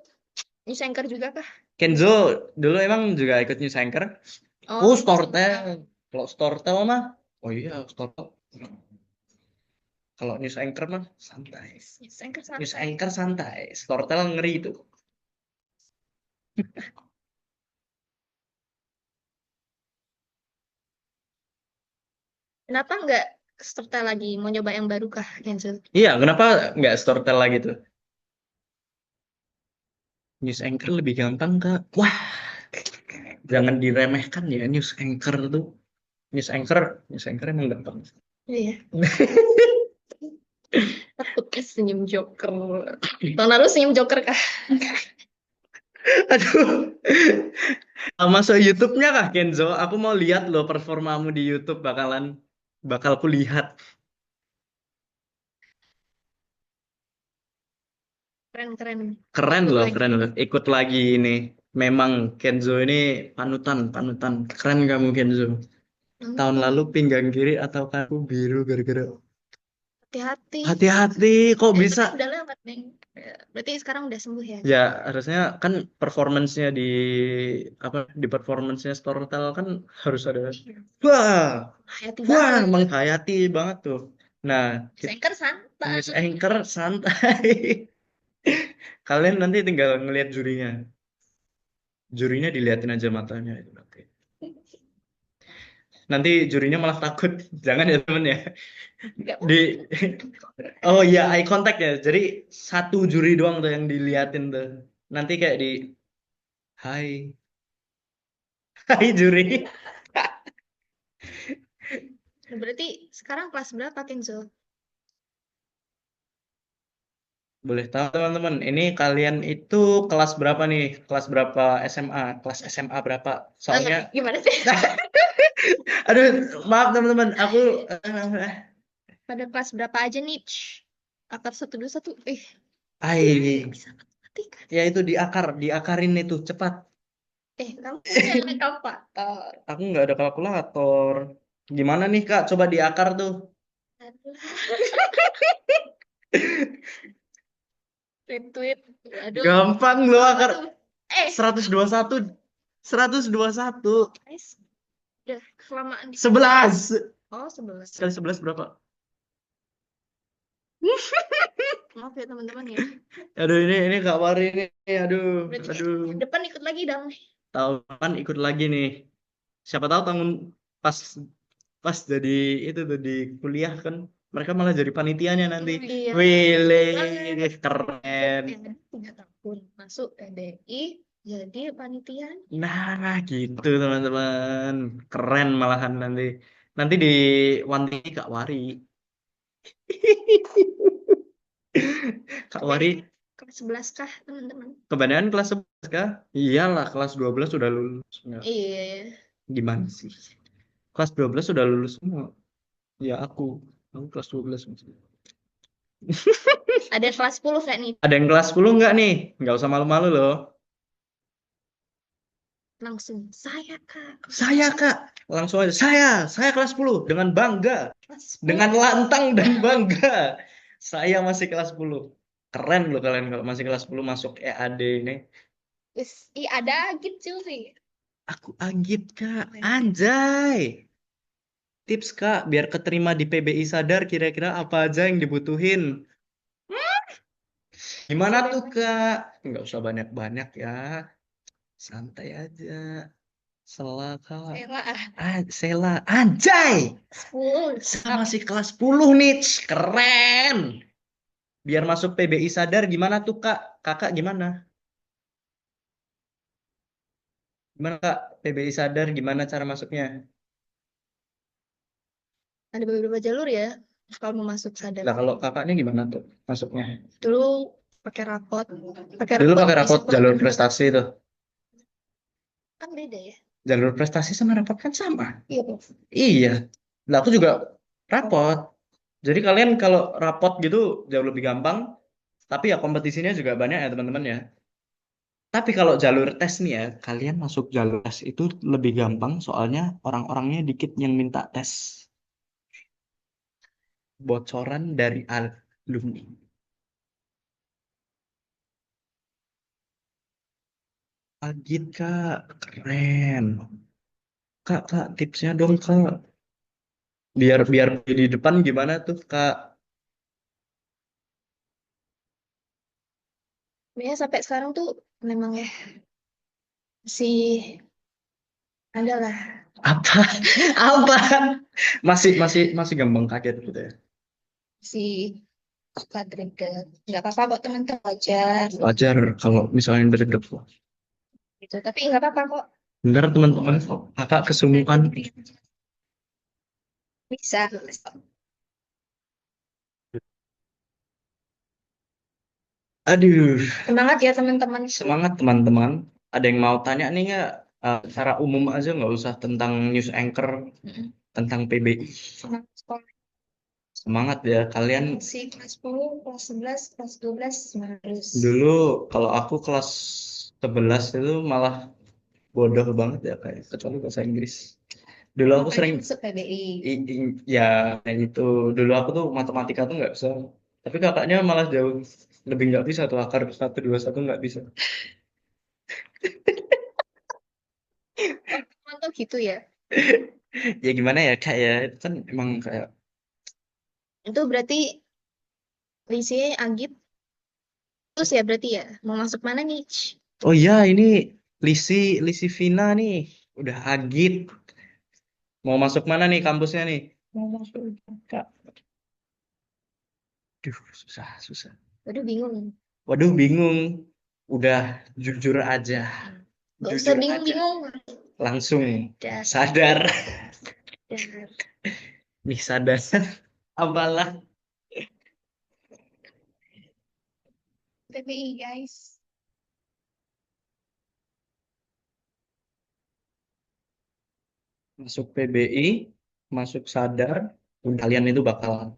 Speaker 2: news anchor juga kah?
Speaker 1: Kenzo dulu emang juga ikut news anchor?
Speaker 2: Oh,
Speaker 1: Stortel. Kalau Stortel mah, oh iya Stortel. Kalau news anchor mah santai.
Speaker 2: news anchor
Speaker 1: News
Speaker 2: santai.
Speaker 1: anchor santai. Stortel ngeri itu.
Speaker 2: Kenapa nggak Stortel lagi? Mau nyoba yang baru kah, Kenzo?
Speaker 1: Iya, kenapa nggak Stortel lagi tuh? News anchor lebih gampang, Kak. Wah, jangan diremehkan ya news anchor tuh. News anchor emang gampang.
Speaker 2: Iya. Takutnya senyum Joker. Tahun lalu senyum Joker kah?
Speaker 1: Aduh. Masuk YouTube-nya kah, Kenzo? Aku mau lihat loh performamu di YouTube bakal ku lihat.
Speaker 2: Keren-keren.
Speaker 1: Keren
Speaker 2: Ikut
Speaker 1: loh,
Speaker 2: lagi.
Speaker 1: keren loh. Ikut lagi ini. Memang Kenzo ini panutan. Keren kamu Kenzo. Tahun lalu pinggang kiri atau kaku biru gara-gara.
Speaker 2: Hati-hati.
Speaker 1: Hati-hati, kok bisa?
Speaker 2: Udah lewat, Neng. Berarti sekarang udah sembuh ya?
Speaker 1: Ya, harusnya kan performance-nya di performance-nya Storytel kan harus ada wah,
Speaker 2: Hati
Speaker 1: wah,
Speaker 2: banget.
Speaker 1: menghayati banget tuh. Nah,
Speaker 2: News anchor santai.
Speaker 1: news anchor santai. Kalian nanti tinggal ngelihat jurinya. Jurinya diliatin aja matanya itu nanti. Nanti jurinya malah takut. Jangan ya temen ya.
Speaker 2: Nggak
Speaker 1: Di Oh iya, eye contact ya. Jadi satu juri doang tuh yang diliatin tuh. Nanti kayak hai, hai juri.
Speaker 2: Berarti sekarang kelas berapa, Kenzo?
Speaker 1: Boleh tahu teman-teman, ini kalian itu kelas berapa nih? Kelas berapa SMA? Kelas SMA berapa? Soalnya,
Speaker 2: Gimana sih?
Speaker 1: aduh, maaf teman-teman, aku
Speaker 2: Pada kelas berapa aja nih? Akar 1, 2, 1. Bisa matematika.
Speaker 1: ya itu diakarin itu cepat.
Speaker 2: Kamu punya kalkulator.
Speaker 1: Aku nggak ada kalkulator. Gimana nih Kak? Coba diakar tuh.
Speaker 2: Aduh. Tweet. Aduh.
Speaker 1: Gampang loh akar.
Speaker 2: Aduh.
Speaker 1: 121. 121.
Speaker 2: Guys, udah kelamaan.
Speaker 1: 11.
Speaker 2: Oh, 11.
Speaker 1: Sekali 11 berapa?
Speaker 2: Maaf ya teman-teman ya.
Speaker 1: Aduh ini Kak Wari ini. Aduh.
Speaker 2: Berarti
Speaker 1: Aduh.
Speaker 2: depan ikut lagi dong.
Speaker 1: Tahun depan ikut lagi nih. Siapa tahu tahun pas jadi itu tuh di kuliah kan mereka malah jadi panitianya nanti.
Speaker 2: Iya.
Speaker 1: Wih, keren.
Speaker 2: 3 tahun masuk PBI jadi panitia.
Speaker 1: Nah, gitu teman-teman. Keren malahan nanti. Nanti di Wanti Kak Wari. Kak Wari,
Speaker 2: Kelas 11 kah teman-teman?
Speaker 1: kebanyakan kelas 11 kah? Iyalah, kelas 12 sudah lulus. Enggak.
Speaker 2: Iya.
Speaker 1: Gimana sih? Kelas 12 sudah lulus semua. Ya aku kelas 12.
Speaker 2: Ada kelas 10 kayak nih.
Speaker 1: Ada yang kelas 10 enggak nih? Enggak usah malu-malu loh.
Speaker 2: Langsung saya kak.
Speaker 1: Saya Kak. Langsung aja. Saya kelas 10 dengan bangga.
Speaker 2: Kelas 10.
Speaker 1: Dengan lantang dan bangga. Saya masih kelas 10. Keren loh kalian kalau masih kelas 10 masuk EAD ini.
Speaker 2: Ada gitu sih.
Speaker 1: Aku agit Kak. Anjay. Tips Kak, biar keterima di PBI Sadar kira-kira apa aja yang dibutuhin. Gimana tuh Kak? Nggak usah banyak-banyak ya. Santai aja. Sela Kak. Sela. Anjay.
Speaker 2: 10.
Speaker 1: Saya masih kelas 10 nih. Keren. Biar masuk PBI Sadar gimana tuh Kak? Kakak gimana? Gimana Kak? PBI Sadar gimana cara masuknya?
Speaker 2: Ada beberapa jalur ya kalau mau masuk sadar.
Speaker 1: Lah kalau kakaknya gimana tuh masuknya?
Speaker 2: Dulu pakai rapot.
Speaker 1: Dulu pakai rapot jalur prestasi tuh.
Speaker 2: Kan beda ya?
Speaker 1: Jalur prestasi sama rapot kan sama.
Speaker 2: Iya.
Speaker 1: Iya. Lah aku juga rapot. Jadi kalian kalau rapot gitu jauh lebih gampang. Tapi ya kompetisinya juga banyak ya teman-teman ya. Tapi kalau jalur tes nih ya, kalian masuk jalur tes itu lebih gampang soalnya orang-orangnya dikit yang minta tes. Bocoran dari alumni. Agit kak, keren. Kak, tipsnya dong kak. Biar biar di depan gimana tuh kak?
Speaker 2: Ya sampai sekarang tuh memang ya masih ada lah.
Speaker 1: Apa? Apa? Masih gampang kaget gitu ya.
Speaker 2: Si suka trigger. Nggak apa-apa kok teman-teman wajar
Speaker 1: Wajar kalau misalnya dari depan.
Speaker 2: gitu. Tapi nggak apa-apa kok.
Speaker 1: Bener teman-teman, kakak kesungguhan.
Speaker 2: Bisa.
Speaker 1: Aduh,
Speaker 2: Semangat ya teman-teman.
Speaker 1: semangat teman-teman. Ada yang mau tanya nih nggak? Secara umum aja nggak usah tentang news anchor,
Speaker 2: Mm-mm.
Speaker 1: tentang PBI.
Speaker 2: Semangat sekolah.
Speaker 1: Semangat ya kalian.
Speaker 2: Si kelas 10, kelas 11, kelas 12 harus.
Speaker 1: Dulu kalau aku kelas 11 itu malah bodoh banget ya kayak kecuali bahasa Inggris. Dulu aku
Speaker 2: Makanya
Speaker 1: sering
Speaker 2: masuk PBI.
Speaker 1: ya kayak gitu. Dulu aku tuh matematika tuh nggak bisa. Tapi kakaknya malah jauh lebih nggak bisa tuh akar 1, 2, 1 nggak bisa.
Speaker 2: Teman tuh gitu ya.
Speaker 1: Ya gimana ya kak ya itu kan emang kayak
Speaker 2: Itu berarti Lise Agit terus ya berarti ya. Mau masuk mana nih?
Speaker 1: oh iya ini Lisi Lisi Vina nih udah agit mau masuk mana nih kampusnya nih mau masuk kak duh susah
Speaker 2: Waduh bingung.
Speaker 1: waduh bingung udah jujur aja
Speaker 2: Gak usah
Speaker 1: jujur aja
Speaker 2: bingung-bingung.
Speaker 1: langsung
Speaker 2: Udah
Speaker 1: sadar
Speaker 2: sadar.
Speaker 1: nih sadar apalah
Speaker 2: PBI guys.
Speaker 1: masuk PBI masuk sadar kalian itu bakal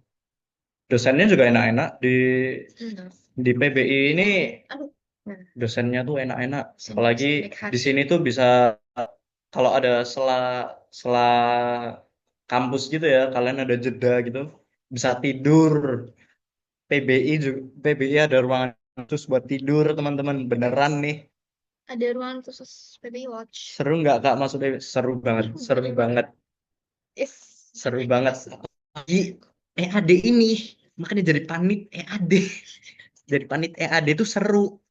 Speaker 1: dosennya juga enak-enak
Speaker 2: Hmm.
Speaker 1: di PBI ini
Speaker 2: Aduh. Nah,
Speaker 1: dosennya tuh enak-enak
Speaker 2: sini
Speaker 1: apalagi
Speaker 2: baik
Speaker 1: di
Speaker 2: hati.
Speaker 1: sini tuh bisa kalau ada sela sela kampus gitu ya kalian ada jeda gitu bisa tidur PBI juga PBI ada ruangan khusus buat tidur teman-teman beneran nih
Speaker 2: Ada ruangan khusus PBI Watch.
Speaker 1: seru nggak kak masuk PBI seru banget
Speaker 2: Is.
Speaker 1: seru banget lagi EAD ini makanya jadi panit EAD jadi panit EAD itu seru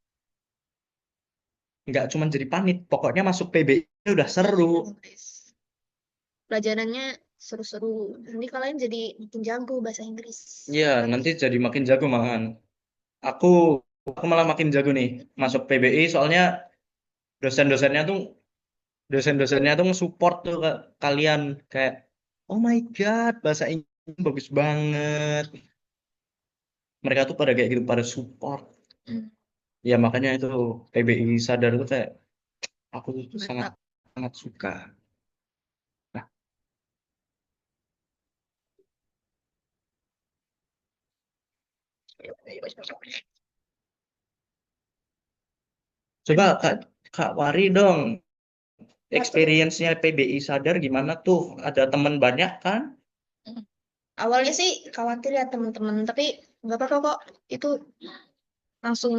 Speaker 1: nggak cuma jadi panit pokoknya masuk PBI udah seru.
Speaker 2: Guys. Pelajarannya seru-seru. Nanti kalian jadi makin jago bahasa Inggris.
Speaker 1: Iya, nanti jadi makin jago malahan. Aku aku malah makin jago nih masuk PBI soalnya dosen-dosennya tuh dosen-dosennya tuh support tuh ke kalian kayak oh my God, bahasa Inggris bagus banget. Mereka tuh pada kayak gitu pada support.
Speaker 2: Hmm,
Speaker 1: Ya makanya itu PBI sadar tuh kayak aku tuh sangat
Speaker 2: mantap.
Speaker 1: sangat suka. Nah, coba Kak Wari dong
Speaker 2: Apa tuh?
Speaker 1: experience-nya PBI sadar gimana tuh? Ada teman banyak kan?
Speaker 2: Hmm. Awalnya sih khawatir ya teman-teman, tapi nggak apa-apa kok. Itu langsung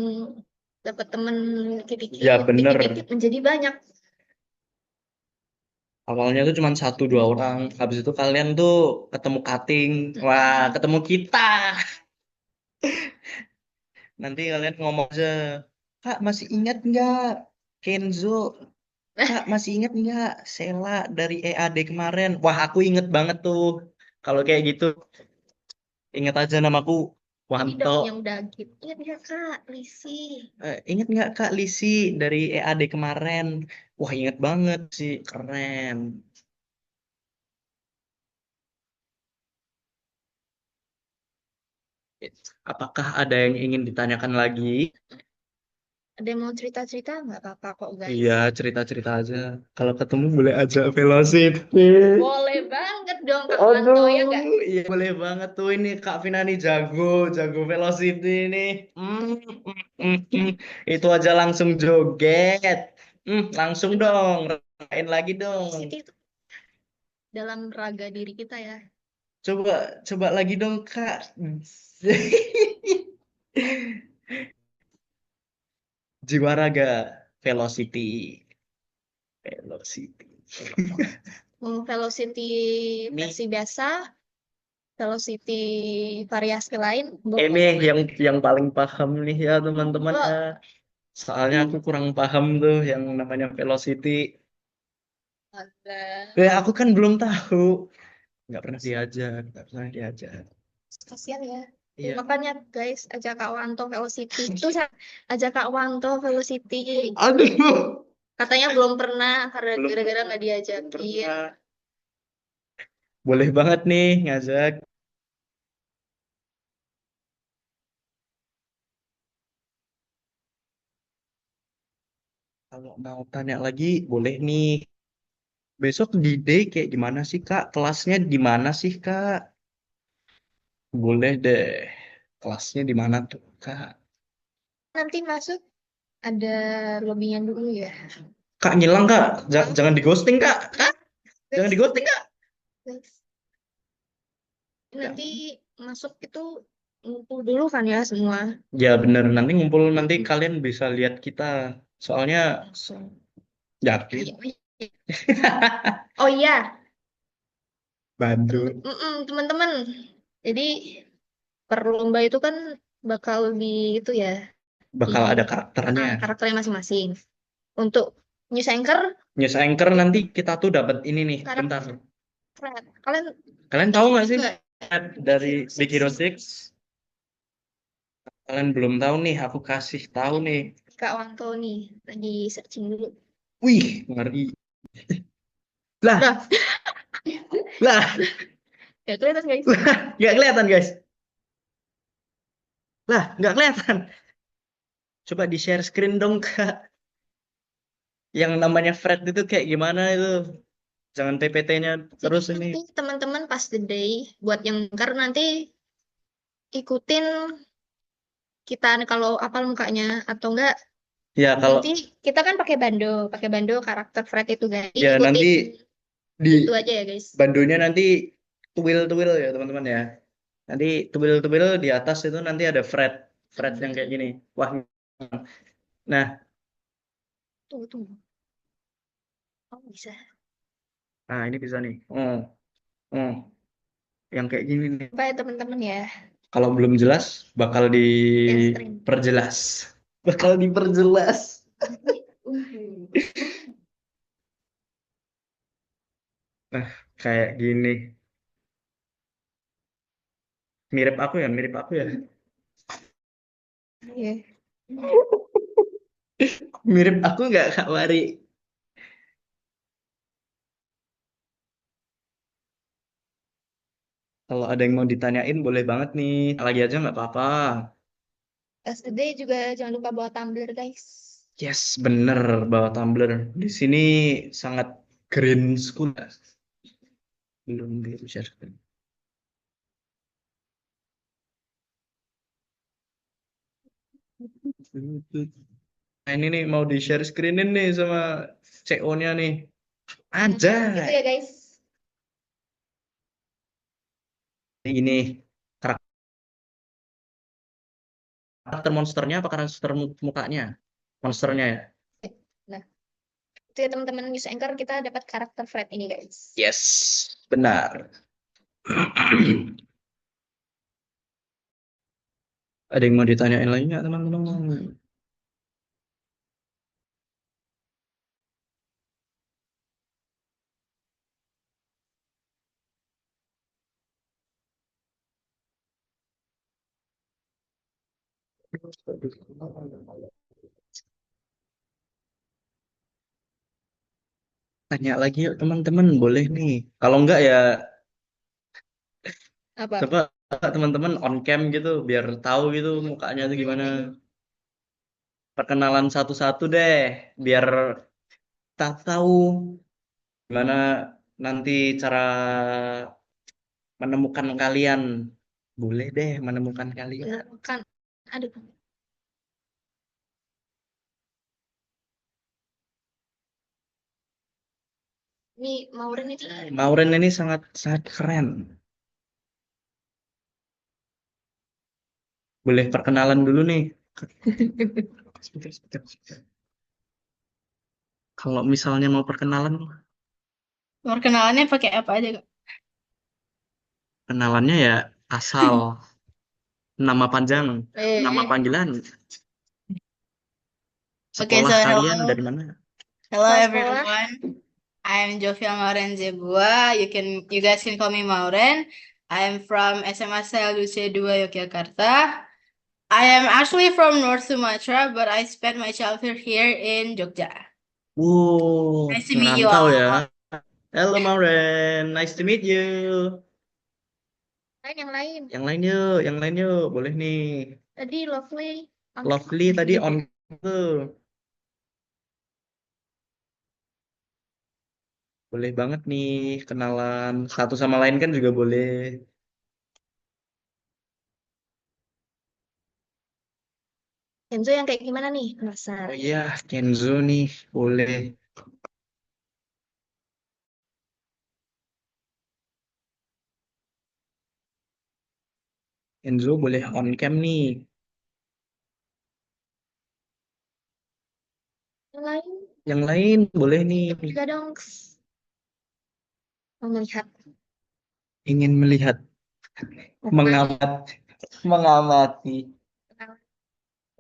Speaker 2: dapat temen dikit-dikit,
Speaker 1: Ya bener.
Speaker 2: dikit-dikit menjadi banyak.
Speaker 1: Awalnya tuh cuma 1, 2 orang. Habis itu kalian tuh ketemu cutting. Wah, ketemu kita. Nanti kalian ngomong aja. Kak, masih ingat nggak Kenzo? Kak, masih ingat nggak Sela dari EAD kemarin? Wah, aku inget banget tuh. Kalau kayak gitu, inget aja namaku
Speaker 2: Ini
Speaker 1: Wanto.
Speaker 2: dong yang udah gitu. Ingat nggak Kak, Lisi?
Speaker 1: Ingat nggak Kak Lisi dari EAD kemarin? Wah, inget banget sih. Keren. Apakah ada yang ingin ditanyakan lagi?
Speaker 2: Ada yang mau cerita-cerita? Nggak apa-apa kok guys.
Speaker 1: Iya, cerita-cerita aja. Kalau ketemu boleh aja velocity.
Speaker 2: Boleh banget dong Kak Wanto ya nggak?
Speaker 1: Aduh, iya boleh banget tuh ini Kak Finani jago, jago velocity ini. Itu aja langsung joget. Langsung dong, rasain lagi dong.
Speaker 2: Velocity itu dalam raga diri kita ya.
Speaker 1: Coba, coba lagi dong Kak. Jiwa raga, velocity, velocity.
Speaker 2: Velocity
Speaker 1: Ini,
Speaker 2: versi biasa, velocity variasi lain,
Speaker 1: ini
Speaker 2: boleh.
Speaker 1: yang paling paham nih ya teman-teman ya.
Speaker 2: Oh,
Speaker 1: Soalnya aku kurang paham tuh yang namanya velocity.
Speaker 2: ada.
Speaker 1: Ya aku kan belum tahu. Nggak pernah diajar, nggak pernah diajar.
Speaker 2: Kasihan ya.
Speaker 1: Iya.
Speaker 2: Makanya guys, ajak Kak Wanto Velocity. Itu ajak Kak Wanto Velocity.
Speaker 1: Aduh.
Speaker 2: Katanya belum pernah karena
Speaker 1: Belum
Speaker 2: gara-gara
Speaker 1: pernah,
Speaker 2: nggak
Speaker 1: belum
Speaker 2: diajakin.
Speaker 1: pernah. Boleh banget nih ngajak. Kalau mau tanya lagi, boleh nih. Besok di day kayak gimana sih Kak? Kelasnya di mana sih Kak? Boleh deh. Kelasnya di mana tuh Kak?
Speaker 2: Nanti masuk ada lobbynya dulu ya.
Speaker 1: Kak ngilang Kak. Jangan di ghosting Kak. Kak, jangan di
Speaker 2: Guys,
Speaker 1: ghosting Kak.
Speaker 2: guys.
Speaker 1: Ya,
Speaker 2: Nanti masuk itu ngumpul dulu kan ya semua.
Speaker 1: ya bener. Nanti ngumpul nanti kalian bisa lihat kita. Soalnya
Speaker 2: Langsung.
Speaker 1: yakin.
Speaker 2: Iya. Oh iya,
Speaker 1: Bandung
Speaker 2: teman-teman. Jadi per lomba itu kan bakal di itu ya, di
Speaker 1: bakal ada karakternya.
Speaker 2: karakternya masing-masing. Untuk news anchor,
Speaker 1: News anchor nanti kita tuh dapat ini nih.
Speaker 2: karakter
Speaker 1: Bentar.
Speaker 2: kalian
Speaker 1: Kalian tahu nggak sih
Speaker 2: nggak
Speaker 1: dari Big Hero 6? Kalian belum tahu nih, aku kasih tahu nih.
Speaker 2: Kak Wanto nih lagi searching dulu.
Speaker 1: Wih, ngeri. Lah,
Speaker 2: Nah,
Speaker 1: lah,
Speaker 2: ya kelihatan guys.
Speaker 1: nggak kelihatan guys. Lah, nggak kelihatan. Coba di share screen dong, Kak. Yang namanya Fred itu kayak gimana itu? Jangan PPT-nya
Speaker 2: Jadi
Speaker 1: terus ini.
Speaker 2: nanti teman-teman pas the day buat yang karena nanti ikutin kita kalau apal mukanya atau enggak
Speaker 1: Ya, kalau
Speaker 2: nanti kita kan pakai bando karakter Fred itu guys.
Speaker 1: ya
Speaker 2: Ikutin
Speaker 1: nanti di
Speaker 2: itu aja ya guys.
Speaker 1: bandonya nanti tuwil-tuwil ya, teman-teman ya. Nanti tuwil-tuwil di atas itu nanti ada Fred. Fred yang kayak gini. Wah, nah,
Speaker 2: Tunggu. Oh bisa.
Speaker 1: nah ini bisa nih. Oh, yang kayak gini nih.
Speaker 2: Baik teman-teman ya.
Speaker 1: Kalau belum jelas, bakal
Speaker 2: Share screen.
Speaker 1: diperjelas. Bakal diperjelas. Nah, kayak gini. Mirip aku ya.
Speaker 2: Iya.
Speaker 1: Mirip aku nggak, Kak Wari? Kalau ada yang mau ditanyain, boleh banget nih. Lagi aja nggak apa-apa.
Speaker 2: Pas the day juga jangan lupa bawa tumbler guys.
Speaker 1: Yes, bener bawa tumbler. Di sini sangat green school. Belum di share screen. Nah, ini nih mau di share screenin nih sama CO-nya nih.
Speaker 2: Gitu
Speaker 1: Anjay.
Speaker 2: ya guys.
Speaker 1: Ini karakter monsternya apa karakter mukanya? Monsternya ya.
Speaker 2: Nah, itu ya teman-teman news anchor kita dapat karakter Fred ini guys.
Speaker 1: Yes, benar. Ada yang mau ditanyain lagi nggak teman-teman? Tanya lagi yuk teman-teman, boleh nih. Kalau enggak ya
Speaker 2: Apa?
Speaker 1: coba teman-teman on cam gitu biar tahu gitu mukanya tuh gimana. Perkenalan satu-satu deh, biar kita tahu gimana nanti cara menemukan kalian. Boleh deh menemukan kalian.
Speaker 2: Menemukan. Aduh. Ini Maureen itu.
Speaker 1: Maureen ini sangat sangat keren. Boleh perkenalan dulu nih. Sebentar. Kalau misalnya mau perkenalan,
Speaker 5: Perkenalannya pakai apa aja, Kak?
Speaker 1: kenalannya ya asal, nama panjang, nama
Speaker 5: Eh,
Speaker 1: panggilan,
Speaker 5: Oke,
Speaker 1: sekolah
Speaker 5: so
Speaker 1: kalian
Speaker 5: hello.
Speaker 1: dari mana?
Speaker 5: Hello
Speaker 2: Sekolah.
Speaker 5: everyone. I'm Jovia Mauren Zebua. You guys can call me Mauren. I am from SMA Lucia 2 Yogyakarta. I am actually from North Sumatra, but I spent my childhood here in Jogja. Nice to meet you
Speaker 1: Ngerantau
Speaker 5: all.
Speaker 1: ya. Halo Maureen, nice to meet you.
Speaker 2: Yang lain.
Speaker 1: Yang lain yuk, boleh nih.
Speaker 2: Tadi Lovely.
Speaker 1: Lovely tadi on tuh. Boleh banget nih kenalan satu sama lain kan juga boleh.
Speaker 2: Kenzo yang kayak gimana nih?
Speaker 1: Oh
Speaker 2: Penasaran.
Speaker 1: iya, Kenzo nih, boleh. Kenzo boleh on cam nih.
Speaker 2: Yang lain
Speaker 1: Yang lain boleh nih.
Speaker 2: juga dong. Mau melihat.
Speaker 1: Ingin melihat, mengamat, mengamati.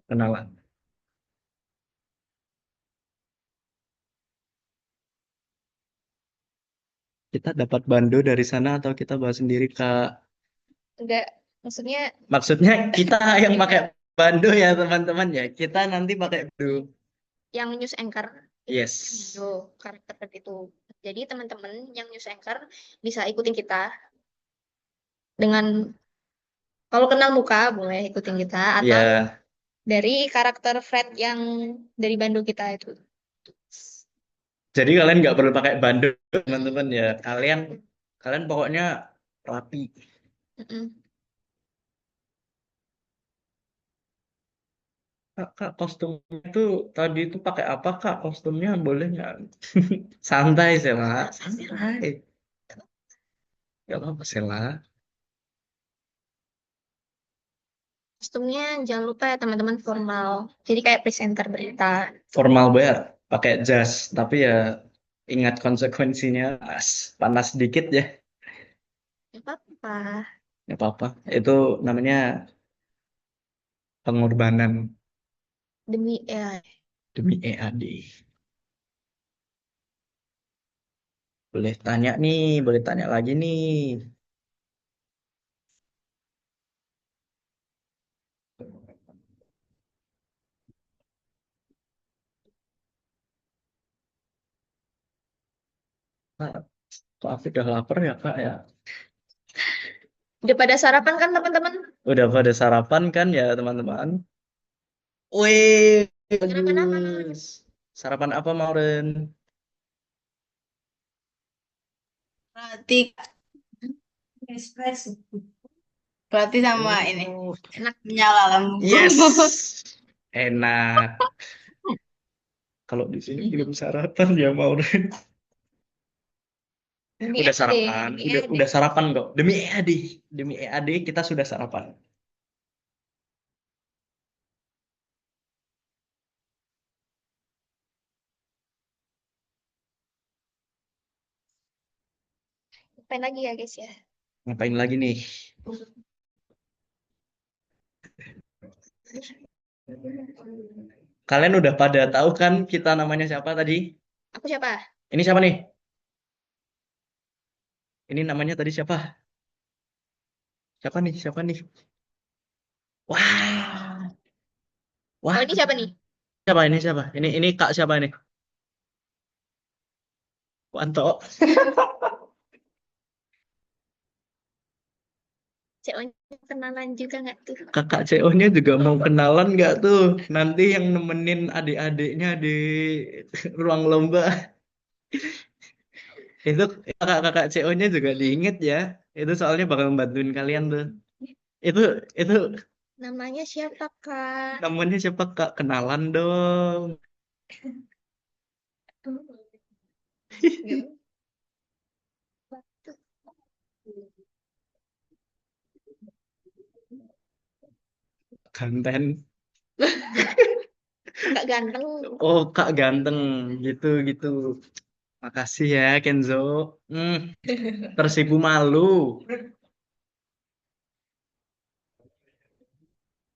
Speaker 1: Kenalan. Kita dapat bando dari sana atau kita bawa sendiri, Kak?
Speaker 2: Enggak, maksudnya
Speaker 1: Maksudnya kita yang pakai bando ya teman-teman ya. Kita nanti pakai bando.
Speaker 2: yang news anchor
Speaker 1: Yes.
Speaker 2: itu karakter itu. Jadi teman-teman yang news anchor bisa ikutin kita dengan kalau kenal muka boleh ikutin kita atau
Speaker 1: Ya.
Speaker 2: dari karakter Fred yang dari Bandung kita itu.
Speaker 1: Jadi kalian nggak perlu pakai bando teman-teman ya. Kalian pokoknya rapi.
Speaker 2: Mm-mm.
Speaker 1: Kak, kostumnya itu tadi itu pakai apa, Kak? Kostumnya boleh nggak? Santai, Sela. Santai. Nggak apa-apa, Sela.
Speaker 2: Kostumnya jangan lupa ya teman-teman formal. Jadi kayak presenter berita.
Speaker 1: Formal bayar, pakai jas. Tapi ya ingat konsekuensinya. Panas dikit ya.
Speaker 2: Gak apa-apa.
Speaker 1: Nggak apa-apa. Itu namanya pengorbanan
Speaker 2: Demi
Speaker 1: demi EAD. Boleh tanya lagi nih. Kak, kok aku udah lapar ya, Kak ya?
Speaker 2: udah pada sarapan kan teman-teman?
Speaker 1: Udah pada sarapan kan ya, teman-teman? Wih,
Speaker 2: Sarapan apa?
Speaker 1: bagus. Sarapan apa, Mauren?
Speaker 5: Roti espresso. Roti sama ini.
Speaker 1: Oh,
Speaker 2: Enak.
Speaker 5: Menyala lambung.
Speaker 1: yes. Enak. Kalau di sini belum sarapan ya, Mauren.
Speaker 2: Demi
Speaker 1: Udah
Speaker 2: EAD,
Speaker 1: sarapan,
Speaker 2: demi
Speaker 1: udah,
Speaker 2: EAD.
Speaker 1: udah sarapan kok. Demi EAD kita sudah sarapan.
Speaker 2: Ngapain lagi ya guys ya?
Speaker 1: Ngapain lagi nih? Kalian udah pada tahu kan kita namanya siapa tadi?
Speaker 2: Aku siapa?
Speaker 1: Ini siapa nih? Ini namanya tadi siapa? Siapa nih? Siapa nih? Wah, wah.
Speaker 2: Oh ini siapa nih?
Speaker 1: Siapa ini siapa? Ini Kak siapa nih? Wanto.
Speaker 2: CO-nya kenalan juga nggak tuh?
Speaker 1: Kakak CO-nya juga mau kenalan nggak tuh? Nanti yang nemenin adik-adiknya di ruang lomba. Itu kakak-kakak CO-nya juga diinget ya. Itu soalnya bakal membantuin kalian tuh. Itu itu
Speaker 2: Namanya siapa, Kak?
Speaker 1: namanya siapa Kak? Kenalan dong. Ganten.
Speaker 2: Kak ganteng.
Speaker 1: Oh, Kak ganteng. Gitu gitu. Makasih ya Kenzo. Hmm, tersipu malu.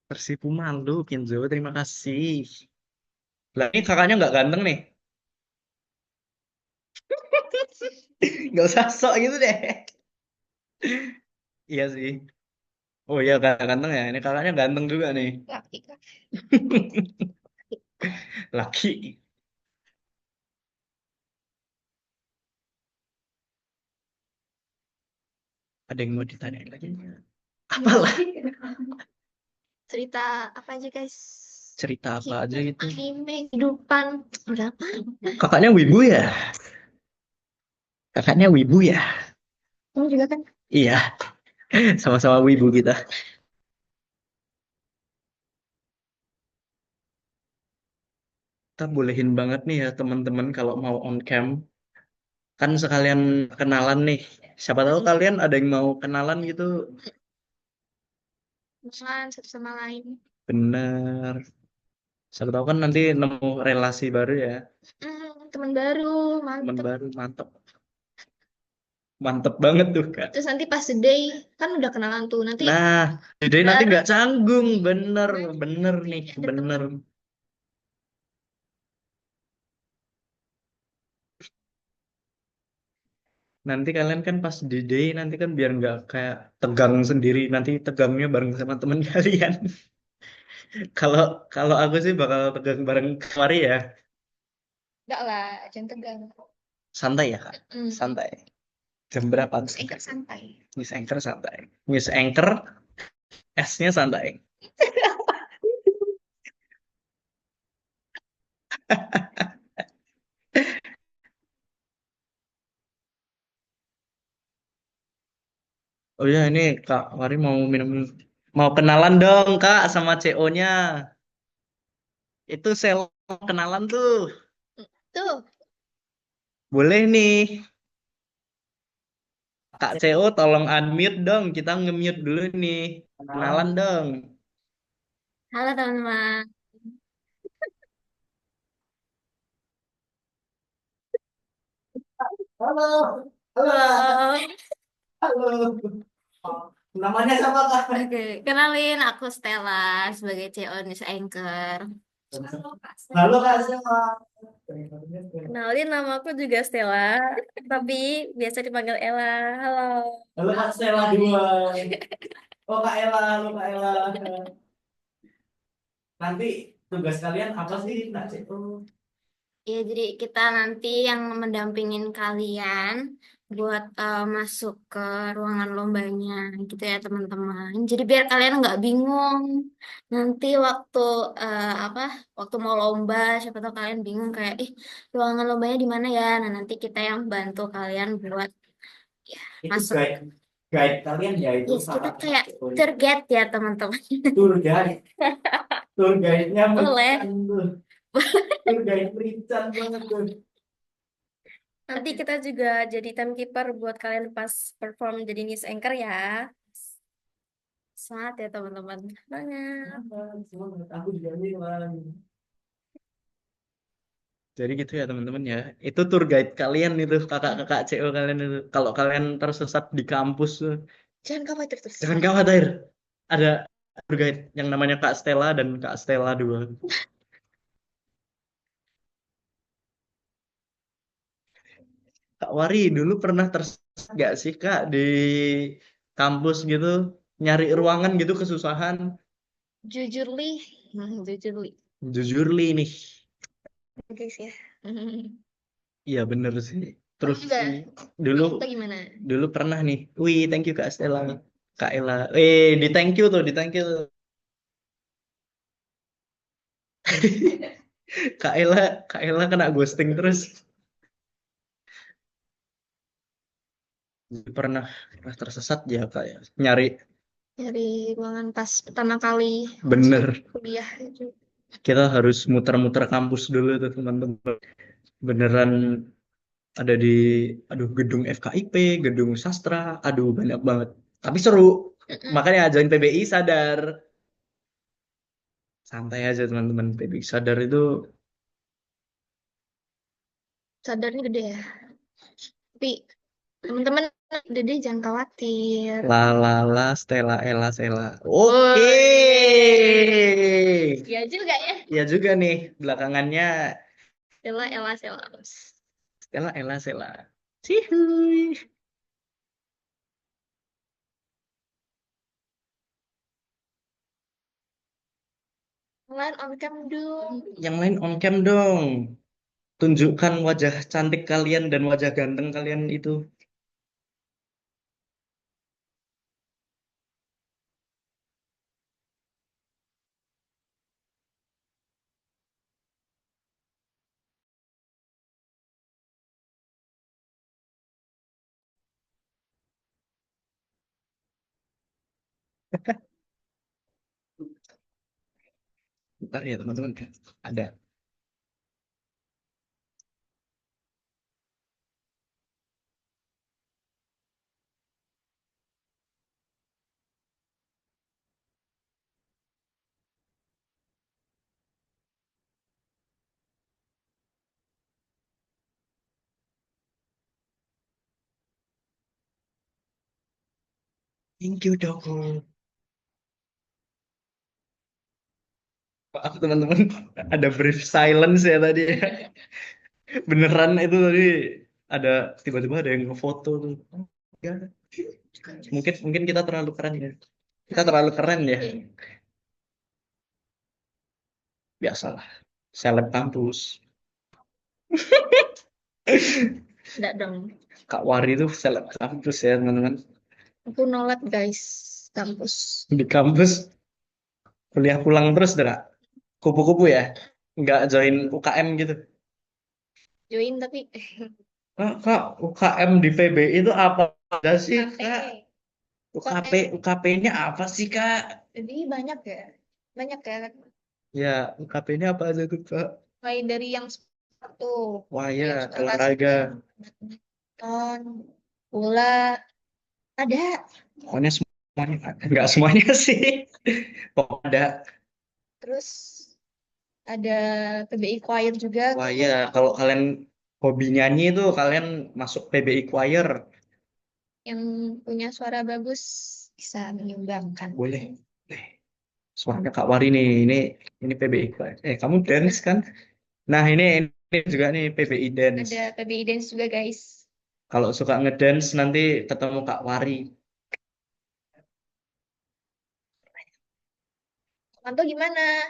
Speaker 1: Tersipu malu Kenzo. Terima kasih. Lah ini kakaknya nggak ganteng nih. Nggak usah sok gitu deh. Iya sih. Oh iya kakak ganteng ya. Ini kakaknya ganteng juga nih.
Speaker 2: Laki, Kak.
Speaker 1: Laki. Ada yang mau ditanya lagi? Apalah.
Speaker 2: Cerita apa aja, guys?
Speaker 1: Cerita apa aja gitu.
Speaker 2: Anime, kehidupan. Udah apa?
Speaker 1: Kakaknya wibu ya? Kakaknya wibu ya?
Speaker 2: Kamu juga kan?
Speaker 1: Iya. Sama-sama wibu kita. Kita bolehin banget nih ya teman-teman kalau mau on cam. Kan sekalian kenalan nih. Siapa tahu kalian ada yang mau kenalan gitu.
Speaker 2: Kenalan satu sama lain.
Speaker 1: Bener. Siapa tahu kan nanti nemu relasi baru ya.
Speaker 2: Teman baru,
Speaker 1: Teman
Speaker 2: mantep.
Speaker 1: baru, mantap. Mantep banget tuh Kak.
Speaker 2: Terus nanti pas the day, kan udah kenalan tuh. Nanti
Speaker 1: Nah, jadi nanti
Speaker 2: bareng.
Speaker 1: nggak canggung. Bener, bener nih,
Speaker 2: Ada
Speaker 1: bener.
Speaker 2: teman.
Speaker 1: Nanti kalian kan pas di day nanti kan biar nggak kayak tegang sendiri. Nanti tegangnya bareng sama teman kalian. Kalau kalau aku sih bakal tegang bareng Kemari ya.
Speaker 2: Enggak lah, jangan tegang.
Speaker 1: Santai ya Kak.
Speaker 2: Hmm.
Speaker 1: Santai. Jam berapa tuh?
Speaker 2: Anchor santai.
Speaker 1: Miss Anchor santai. Miss Anchor S-nya santai. Oh ya ini Kak Wari mau minum, mau kenalan dong Kak sama CO-nya. Itu sel kenalan tuh.
Speaker 2: Tuh,
Speaker 1: Boleh nih. Kak CO tolong unmute dong. Kita nge-mute dulu nih. Kenalan dong.
Speaker 2: halo teman-teman.
Speaker 1: Halo,
Speaker 2: Halo.
Speaker 1: halo. Namanya siapa Kak?
Speaker 2: Oke, kenalin aku Stella sebagai CEO News Anchor.
Speaker 1: Halo Kak siapa?
Speaker 2: Kenalin nama aku juga Stella, tapi biasa dipanggil Ella. Halo.
Speaker 1: Halo Kak Stella 2. Oh Kak Ella, halo Kak Ella. Nanti tugas kalian apa sih Kak CO?
Speaker 2: Ya, jadi kita nanti yang mendampingin kalian buat masuk ke ruangan lombanya gitu ya teman-teman. Jadi biar kalian nggak bingung nanti waktu apa waktu mau lomba, siapa tahu kalian bingung kayak ruangan lombanya di mana ya. Nah nanti kita yang bantu kalian buat ya,
Speaker 1: Itu
Speaker 2: masuk.
Speaker 1: guide kalian ya itu
Speaker 2: Yes, kita
Speaker 1: salah
Speaker 2: kayak
Speaker 1: satu.
Speaker 2: tour guide ya teman-teman.
Speaker 1: Tour guide. Tour guide-nya
Speaker 2: Boleh.
Speaker 1: Merican tuh. Tour guide Merican banget tuh.
Speaker 2: Nanti kita juga jadi timekeeper buat kalian pas perform jadi news anchor ya. Semangat ya teman-teman. Banget.
Speaker 1: Semangat, aku juga bilang. Jadi gitu ya teman-teman ya. Itu tour guide kalian itu, kakak-kakak CO kalian itu. Kalau kalian tersesat di kampus tuh,
Speaker 2: Jangan khawatir terus.
Speaker 1: jangan khawatir. Ada tour guide yang namanya Kak Stella dan Kak Stella 2. Kak Wari dulu pernah tersesat gak sih Kak di kampus gitu, nyari ruangan gitu kesusahan?
Speaker 2: Jujur li. Jujur li.
Speaker 1: Jujur li nih.
Speaker 2: Guys ya.
Speaker 1: Iya bener sih. Terus
Speaker 2: juga.
Speaker 1: dulu
Speaker 2: Itu gimana?
Speaker 1: dulu pernah nih. Wih, thank you Kak Stella. Kak Ella. Di thank you tuh, di thank you. Kak Ella, Kak Ella kena ghosting terus. Pernah tersesat ya kak ya. Nyari
Speaker 2: Dari ruangan pas pertama kali masuk
Speaker 1: bener.
Speaker 2: kuliah itu.
Speaker 1: Kita harus muter-muter kampus dulu tuh teman-teman. Beneran ada di aduh gedung FKIP, gedung sastra, aduh banyak banget. Tapi seru.
Speaker 2: Mm-mm.
Speaker 1: Makanya join PBI sadar. Santai aja teman-teman. PBI sadar itu
Speaker 2: Sadarnya gede ya. Tapi teman-teman udah deh jangan khawatir.
Speaker 1: la la la Stella Ella Stella.
Speaker 2: Woi,
Speaker 1: Oke.
Speaker 2: ya juga ya.
Speaker 1: Ya juga nih belakangannya
Speaker 2: Ella, Ella, Ella.
Speaker 1: Stella Ella Stella. Cihuy.
Speaker 2: Kalian on cam dong.
Speaker 1: Yang lain on cam dong. Tunjukkan wajah cantik kalian dan wajah ganteng kalian itu. Bentar ya teman-teman. Ada. Thank you dong. Maaf teman-teman. Ada brief silence ya tadi. Beneran itu tadi ada tiba-tiba ada yang ngefoto tuh. Ya, mungkin mungkin kita terlalu keren ya. Kita terlalu keren ya. Biasalah. Seleb kampus.
Speaker 2: Enggak dong.
Speaker 1: Kak Wari itu seleb kampus ya teman-teman.
Speaker 2: Aku nolak guys kampus.
Speaker 1: Di kampus kuliah pulang terus dah. Kupu-kupu ya. Nggak join UKM gitu.
Speaker 2: Join tapi
Speaker 1: Kak, UKM di PB itu apa aja sih,
Speaker 2: KP.
Speaker 1: Kak? UKP-nya apa sih, Kak?
Speaker 2: Jadi banyak ya. Banyak ya.
Speaker 1: Ya, UKP-nya apa aja tuh, Kak?
Speaker 2: Mulai dari yang sport tuh.
Speaker 1: Wah
Speaker 2: Yang
Speaker 1: ya,
Speaker 2: suka
Speaker 1: olahraga.
Speaker 2: badminton, bola, ada.
Speaker 1: Pokoknya semuanya, nggak semuanya sih. Pokoknya ada.
Speaker 2: Terus ada PBI Choir juga.
Speaker 1: Wah ya, kalau kalian hobi nyanyi itu kalian masuk PBI Choir.
Speaker 2: Yang punya suara bagus bisa menyumbangkan.
Speaker 1: Boleh. Boleh. Suaranya Kak Wari nih, ini PBI Choir. Kamu dance kan? Nah, ini juga nih PBI Dance.
Speaker 2: Ada PBI Dance juga guys.
Speaker 1: Kalau suka ngedance nanti ketemu Kak Wari.
Speaker 2: Manto gimana?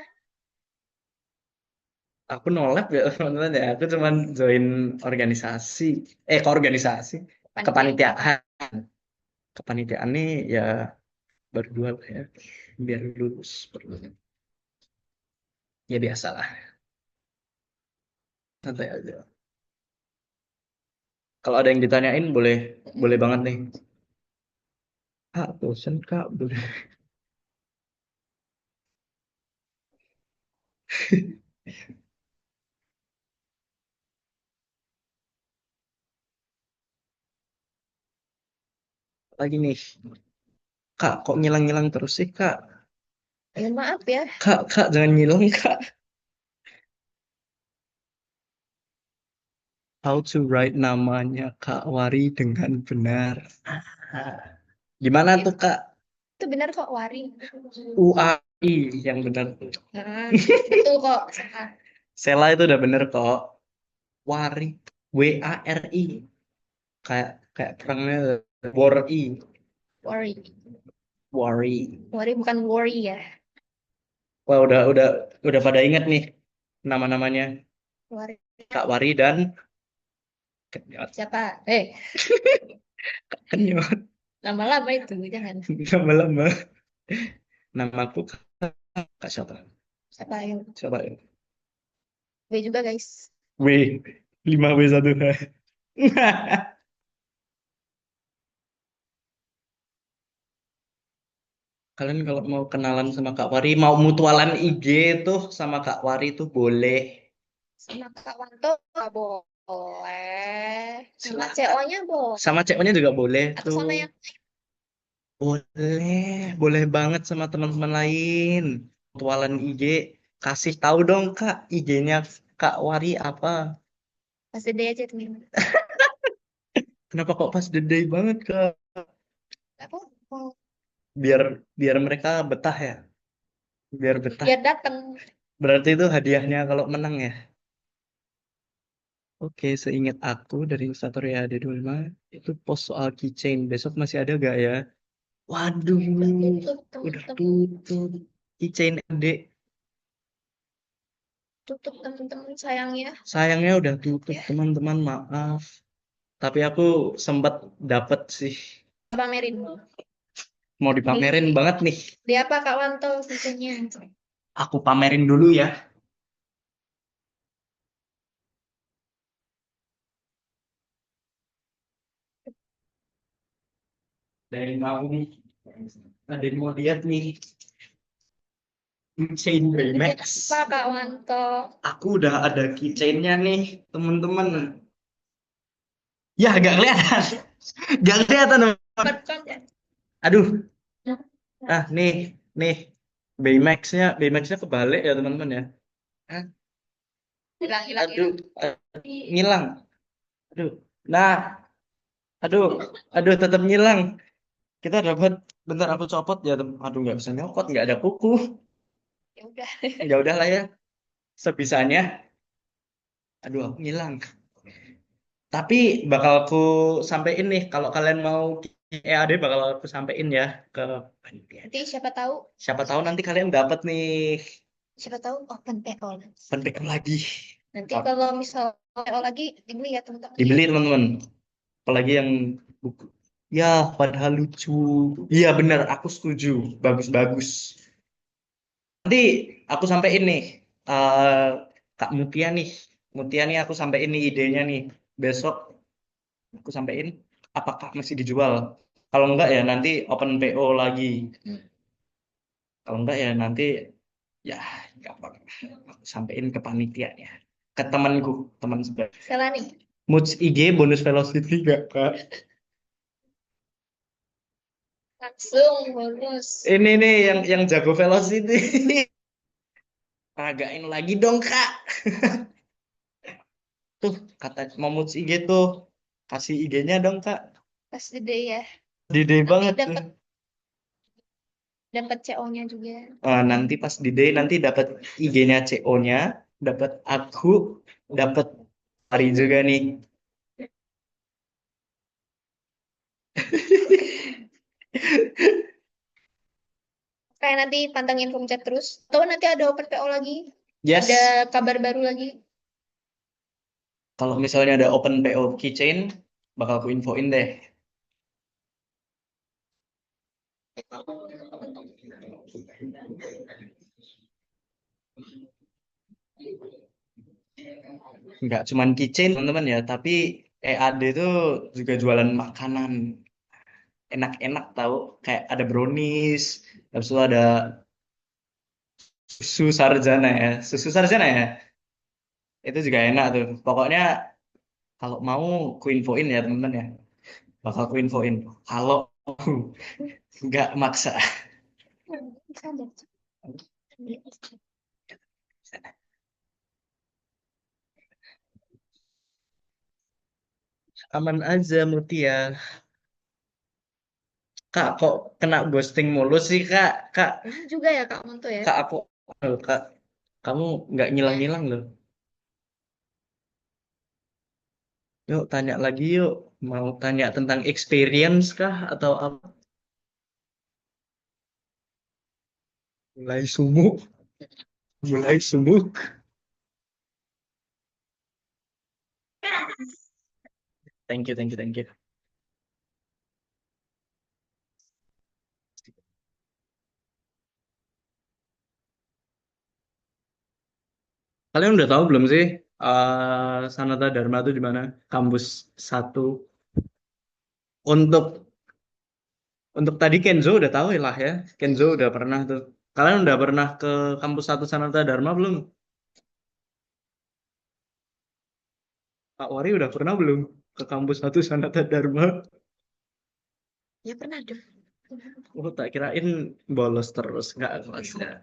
Speaker 1: Aku nolak ya teman-teman ya. Aku cuman join organisasi. Ke organisasi. Kepanitiaan. Kepanitiaan nih ya baru 2 lah ya. Biar lulus. Ya biasa lah. Santai aja. Kalau ada yang ditanyain boleh banget nih. Kak, bosen Kak. Boleh. Lagi nih. Kak, kok ngilang-ngilang terus sih Kak?
Speaker 2: Ya maaf ya.
Speaker 1: Kak, jangan ngilang Kak. How to write namanya Kak Wari dengan benar. Gimana tuh Kak?
Speaker 2: Itu benar kok Wari.
Speaker 1: UAI yang benar.
Speaker 2: Nah, betul kok.
Speaker 1: Sela itu udah bener kok. Wari. WARI. Kayak kayak perangnya WARI.
Speaker 2: Worry.
Speaker 1: Wari.
Speaker 2: Worry bukan worry ya.
Speaker 1: Wah, udah pada inget nih nama-namanya.
Speaker 2: Worry.
Speaker 1: Kak Wari dan Kenyot.
Speaker 2: Siapa?
Speaker 1: Kenyot.
Speaker 2: Lama-lama itu jangan.
Speaker 1: Lama-lama. Namaku Kak siapa?
Speaker 2: Siapa yang
Speaker 1: Siapa ya?
Speaker 2: B juga guys.
Speaker 1: W. 5W1H. Kalian kalau mau kenalan sama Kak Wari, mau mutualan IG tuh sama Kak Wari tuh boleh.
Speaker 2: Sama Kak Wanto nggak boleh. Sama
Speaker 1: Silakan.
Speaker 2: CO-nya boleh.
Speaker 1: Sama ceweknya juga boleh
Speaker 2: Atau sama
Speaker 1: tuh.
Speaker 2: yang
Speaker 1: Boleh banget sama teman-teman lain. Mutualan IG, kasih tahu dong Kak, IG-nya Kak Wari apa?
Speaker 2: pas gede aja teman.
Speaker 1: Kenapa kok pas gede banget Kak?
Speaker 2: Apa? Oh,
Speaker 1: Biar biar mereka betah ya. Biar betah.
Speaker 2: biar datang.
Speaker 1: Berarti itu hadiahnya kalau menang ya. Oke, seingat aku dari Instastory AD25 itu post soal keychain. Besok masih ada gak ya? Waduh,
Speaker 2: Tutup
Speaker 1: udah
Speaker 2: teman-teman.
Speaker 1: tutup. Keychain adik.
Speaker 2: Tutup teman-teman sayangnya.
Speaker 1: Sayangnya udah tutup teman-teman, maaf. Tapi aku sempat dapet sih.
Speaker 2: Pamerin.
Speaker 1: Mau dipamerin banget nih.
Speaker 2: Di apa Kak Wanto tentunya?
Speaker 1: Aku pamerin dulu ya. Dari mau nih. Ada yang mau lihat nih. Keychain Baymax.
Speaker 2: Apa Kak Wanto?
Speaker 1: Aku udah ada keychainnya nih, teman-teman. Ya, gak kelihatan. Gak kelihatan.
Speaker 2: Perkan.
Speaker 1: Aduh. Nih. Baymax-nya kebalik ya, teman-teman ya. Hah?
Speaker 2: Hilang.
Speaker 1: Aduh, ngilang. Aduh. Nah, aduh, tetap ngilang. Kita dapat, bentar aku copot ya, aduh nggak bisa nyopot, nggak ada kuku.
Speaker 2: Ya udah.
Speaker 1: Ya udahlah ya, sebisanya. Aduh, aku ngilang. Tapi bakal aku sampein nih, kalau kalian mau EAD bakal aku sampein ya ke panitia.
Speaker 2: Nanti siapa tahu
Speaker 1: Siapa tahu nanti kalian dapat nih
Speaker 2: open PO.
Speaker 1: penpek lagi.
Speaker 2: Nanti kalau misal PO lagi dibeli ya teman-teman.
Speaker 1: Dibeli teman-teman. Apalagi yang buku. Ya, padahal lucu. Iya bener, aku setuju. Bagus-bagus. Nanti aku sampein nih, eh Kak Mutia nih. Mutia nih aku sampein nih idenya nih. Besok aku sampein apakah masih dijual. Kalau enggak ya nanti open PO lagi. Kalau enggak ya nanti ya gampang. Aku sampein ke panitia ya. Ke temanku, teman sebelah.
Speaker 2: Salah nih.
Speaker 1: Moods IG bonus velocity enggak, Kak?
Speaker 2: Langsung bonus.
Speaker 1: Ini nih yang jago velocity. Ragain lagi dong, Kak. Tuh, kata mau Moods IG tuh. Kasih IG-nya dong, Kak.
Speaker 2: Pas gede ya.
Speaker 1: Dede banget tuh.
Speaker 2: Dapat CO-nya juga.
Speaker 1: Nanti pas di day nanti dapat IG-nya CO-nya, dapat aku, dapat Ari juga nih.
Speaker 2: Kayak nanti pantengin room chat terus. Atau nanti ada open PO lagi.
Speaker 1: Yes.
Speaker 2: Ada kabar baru lagi.
Speaker 1: Kalau misalnya ada open PO keychain, bakal aku infoin deh. Nggak cuman keychain teman-teman ya, tapi EAD itu juga jualan makanan enak-enak tahu, kayak ada brownies, habis itu ada susu sarjana ya, itu juga enak tuh. Pokoknya kalau mau ku infoin ya teman-teman ya, bakal ku infoin. Kalau nggak maksa.
Speaker 2: Bisa deh.
Speaker 1: Aman aja Mutia. Kak, kok kena ghosting mulu sih, Kak? Kak,
Speaker 2: Juga ya Kak Monto ya.
Speaker 1: Kak, Kak, kamu nggak ngilang-ngilang loh. Yuk, tanya lagi yuk. Mau tanya tentang experience kah atau apa? Mulai sumuk. Mulai sumuk. Thank you. Kalian udah tahu belum sih Sanata Dharma itu di mana? Kampus 1. Untuk Untuk tadi Kenzo udah tahu lah ya. Kenzo udah pernah tuh. Kalian udah pernah ke kampus 1 Sanata Dharma belum? Kak Wari udah pernah belum ke kampus 1 Sanata Dharma?
Speaker 2: Ya pernah dong.
Speaker 1: Oh, tak kirain bolos terus. Enggak, kelasnya.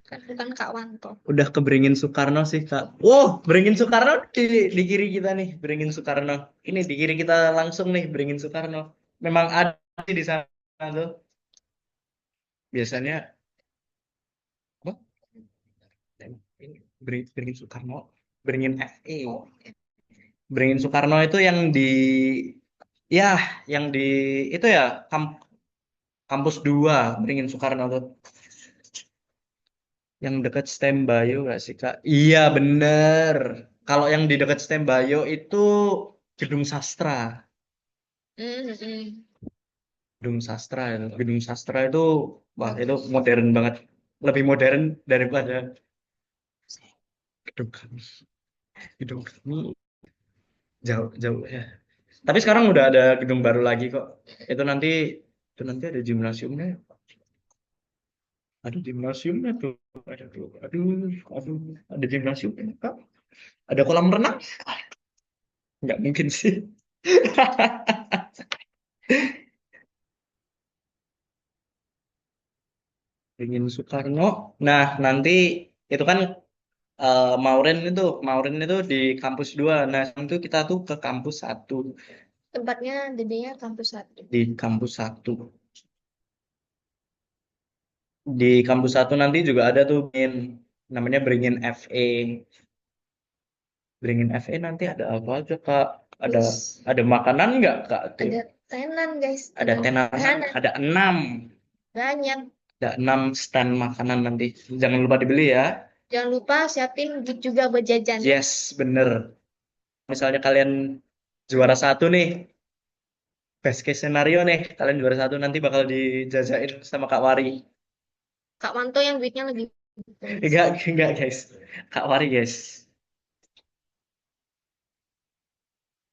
Speaker 2: Kan bukan Kak Wanto.
Speaker 1: Udah ke Beringin Soekarno sih, Kak. Wow, Beringin Soekarno di kiri kita nih, Beringin Soekarno. Ini di kiri kita langsung nih, Beringin Soekarno. Memang ada sih di sana tuh. Biasanya, apa? Ini Beringin Soekarno, Beringin FE. Beringin Soekarno itu ya, yang di, itu ya, kampus 2, Beringin Soekarno tuh. Yang dekat STEM Bayo nggak sih, Kak? Iya, bener. Kalau yang di dekat STEM Bayo itu Gedung Sastra.
Speaker 2: Hmm.
Speaker 1: Gedung Sastra itu. Gedung Sastra itu, wah itu modern banget. Lebih modern daripada gedung kami. Gedung kami jauh jauh ya. Tapi sekarang udah ada gedung baru lagi kok. Itu nanti ada gimnasiumnya. Ada gimnasiumnya tuh. Aduh, ada gimnasiumnya, Kak. Ada kolam renang? Nggak mungkin sih. Ingin Soekarno. Nah, nanti itu kan Mauren itu di kampus 2. Nah, itu kita tuh ke kampus 1.
Speaker 2: Tempatnya gedenya kampus 1.
Speaker 1: Di kampus 1. Di kampus 1 nanti juga ada tuh namanya Beringin FE. Beringin FE nanti ada apa aja, Kak? Ada
Speaker 2: Terus
Speaker 1: ada makanan nggak, Kak? Tuh.
Speaker 2: ada tenan guys.
Speaker 1: Ada tenan,
Speaker 2: makanan.
Speaker 1: ada 6.
Speaker 2: Banyak.
Speaker 1: Ada 6 stand makanan nanti. Jangan lupa dibeli ya.
Speaker 2: Jangan lupa siapin gift juga buat jajan.
Speaker 1: Yes, bener. Misalnya kalian juara 1 nih, best case scenario nih, kalian juara 1 nanti bakal dijajain sama Kak Wari.
Speaker 2: Kak Wanto yang duitnya lebih.
Speaker 1: Enggak guys. Kak Wari guys.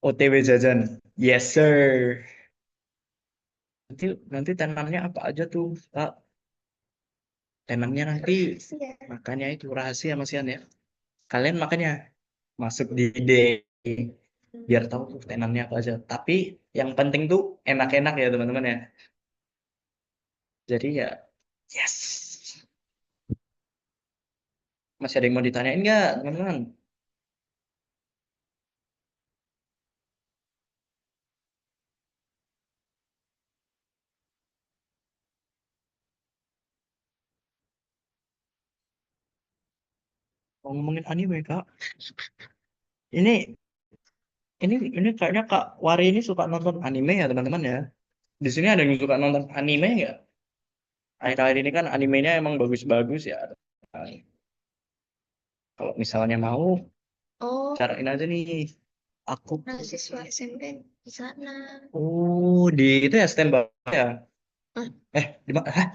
Speaker 1: OTW jajan. Yes sir. Nanti tenannya apa aja tuh, Kak? Tenannya nanti
Speaker 2: Iya.
Speaker 1: makanya itu rahasia Mas Ian ya. Kalian makanya masuk di ide biar tahu tuh tenannya apa aja. Tapi yang penting tuh enak-enak ya teman-teman ya. Jadi ya yes. Masih ada yang mau ditanyain nggak teman-teman? Mau ngomongin anime Kak? Ini ini kayaknya Kak Wari ini suka nonton anime ya teman-teman ya. Di sini ada yang suka nonton anime nggak? Akhir-akhir ini kan animenya emang bagus-bagus ya. Kalau misalnya mau,
Speaker 2: Oh,
Speaker 1: carain aja nih. Aku,
Speaker 2: mahasiswa SMP di sana.
Speaker 1: oh di itu ya standby ya.
Speaker 2: Hah?
Speaker 1: Di mana? Hah?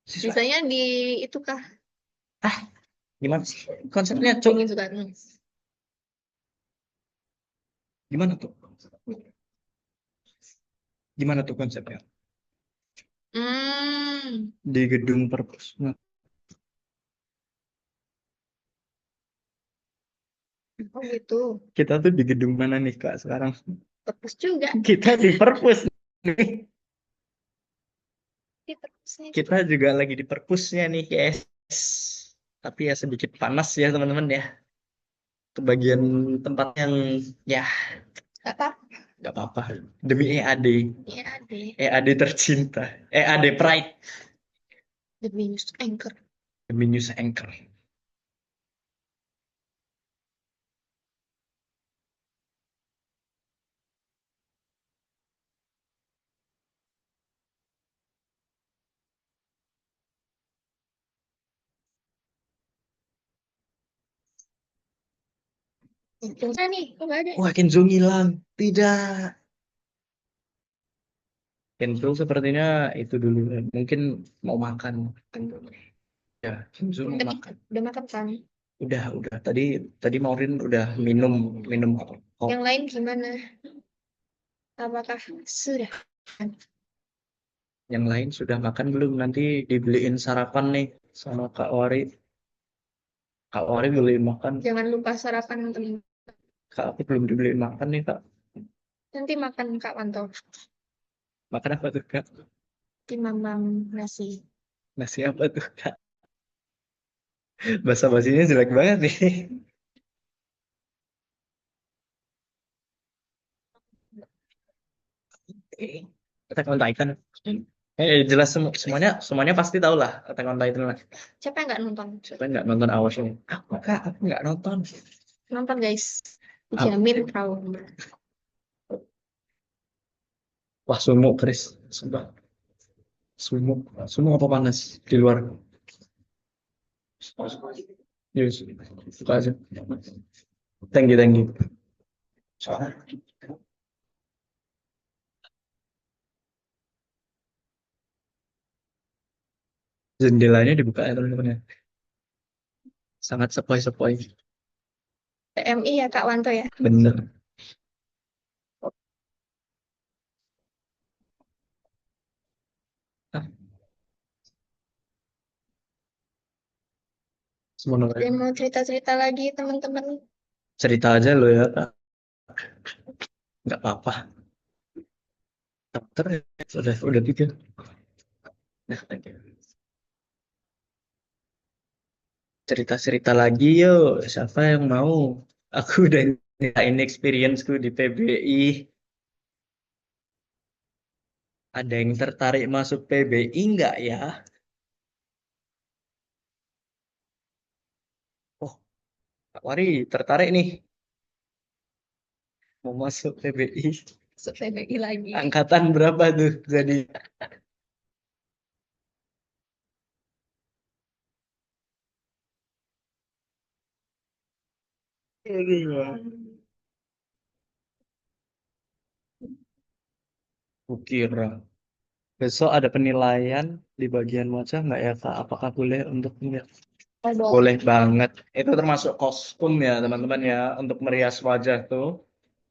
Speaker 1: Siswa?
Speaker 2: Biasanya di itu kah?
Speaker 1: Gimana sih konsepnya, Cuk?
Speaker 2: Ingin Soekarno.
Speaker 1: Gimana tuh? Gimana tuh konsepnya? Di gedung perpus. Nah,
Speaker 2: Oh gitu.
Speaker 1: kita tuh di gedung mana nih Kak sekarang?
Speaker 2: Perpus juga.
Speaker 1: Kita di perpus nih.
Speaker 2: Di perpusnya.
Speaker 1: Kita juga lagi di perpusnya nih, guys. Tapi ya sedikit panas ya teman-teman ya. Kebagian tempat yang ya
Speaker 2: Gak apa?
Speaker 1: nggak apa-apa. Demi EAD.
Speaker 2: Ya deh.
Speaker 1: EAD tercinta. EAD Pride.
Speaker 2: Demi news anchor.
Speaker 1: Demi News Anchor.
Speaker 2: Kenzo nih, kok gak ada?
Speaker 1: Wah, Kenzo ngilang. Tidak. Kenzo sepertinya itu dulu. Mungkin mau makan. Ya, Kenzo mau
Speaker 2: Udah,
Speaker 1: makan.
Speaker 2: udah makan kan?
Speaker 1: Udah. Tadi Maureen udah minum
Speaker 2: Yang lain gimana? Apakah sudah
Speaker 1: Yang lain sudah makan belum? Nanti dibeliin sarapan nih sama Kak Wari. Kak Wari beliin makan.
Speaker 2: Jangan lupa sarapan teman.
Speaker 1: Kak aku belum dibeliin makan nih Kak.
Speaker 2: Nanti makan Kak Wanto.
Speaker 1: Makan apa tuh Kak?
Speaker 2: Timambang nasi.
Speaker 1: Nasi apa tuh Kak? Bahasa basinya jelek banget nih. Attack on Titan. Jelas semuanya pasti tahu lah Attack on Titan lah.
Speaker 2: Siapa yang nggak nonton?
Speaker 1: Siapa yang nggak nonton Awas ini? Aku nggak nonton.
Speaker 2: Nonton guys.
Speaker 1: Apa?
Speaker 2: Dijamin tahu.
Speaker 1: Wah sumo Chris. Sumpah. Sumo. Sumo apa panas di luar? Yes. Suka aja. Thank you, thank you. Jendelanya dibuka ya teman-teman ya. Sangat sepoi-sepoi.
Speaker 2: PMI ya Kak Wanto ya.
Speaker 1: Bener. Ah, semono
Speaker 2: Ada yang mau cerita-cerita lagi teman-teman?
Speaker 1: cerita aja lo ya Kak. Nggak apa-apa. Dokter ya. Udah tiga. Nah, thank you. Cerita-cerita lagi yuk. Siapa yang mau? Aku udah nyeritain experience-ku di PBI. Ada yang tertarik masuk PBI nggak ya? Oh, Kak Wari tertarik nih mau masuk PBI.
Speaker 2: Masuk PBI lagi.
Speaker 1: Angkatan berapa tuh? Jadi kukira besok ada penilaian di bagian wajah nggak ya Kak? Apakah boleh untuk melihat?
Speaker 2: Aduh.
Speaker 1: Boleh banget. Itu termasuk kostum ya teman-teman ya untuk merias wajah tuh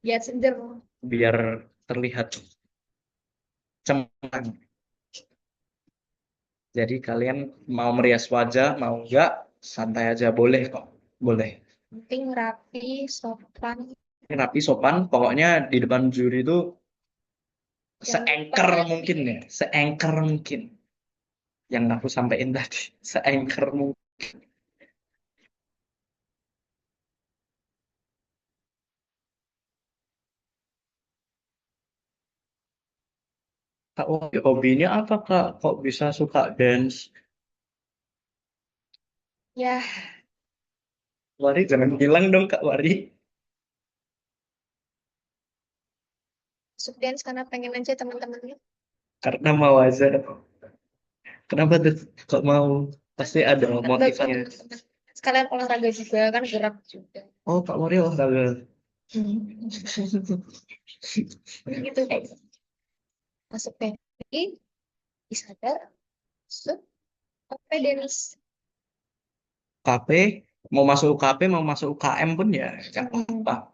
Speaker 2: Ya seger.
Speaker 1: biar terlihat cemerlang. Jadi kalian mau merias wajah mau nggak santai aja boleh kok. Boleh.
Speaker 2: Penting rapi, sopan.
Speaker 1: Rapi sopan. Pokoknya di depan juri itu
Speaker 2: Jangan
Speaker 1: seengker
Speaker 2: lupa.
Speaker 1: mungkin ya. Seengker mungkin. Yang aku sampaikan tadi. Seengker mungkin. Kak, hobinya apa Kak? Kok bisa suka dance?
Speaker 2: Ya,
Speaker 1: Wari jangan hilang dong Kak Wari.
Speaker 2: masuk dance karena pengen aja teman-temannya.
Speaker 1: Karena mau aja. Kenapa tuh? Kok mau? Pasti ada
Speaker 2: Bagus
Speaker 1: motifnya.
Speaker 2: teman-teman. Sekalian olahraga juga kan gerak juga.
Speaker 1: Oh Kak Wari olahraga.
Speaker 2: Gitu guys. Masuk PBI, disadar, masuk apa dance.
Speaker 1: KP, mau masuk UKP, mau masuk UKM pun ya nggak apa-apa.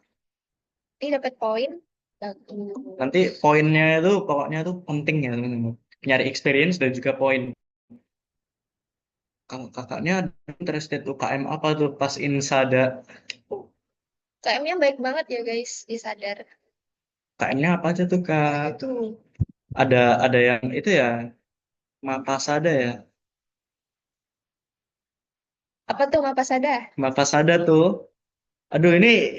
Speaker 2: Ini dapat poin. Bagus.
Speaker 1: Nanti poinnya itu pokoknya tuh penting ya teman-teman. Nyari experience dan juga poin. Kalau kakaknya interested UKM apa tuh pas Insada?
Speaker 2: KM-nya baik banget ya guys, disadar.
Speaker 1: UKM-nya apa aja tuh Kak?
Speaker 2: Itu
Speaker 1: Ada yang itu ya, Mapasada ya.
Speaker 2: apa tuh Mapasada?
Speaker 1: Mapasada tuh. Aduh ini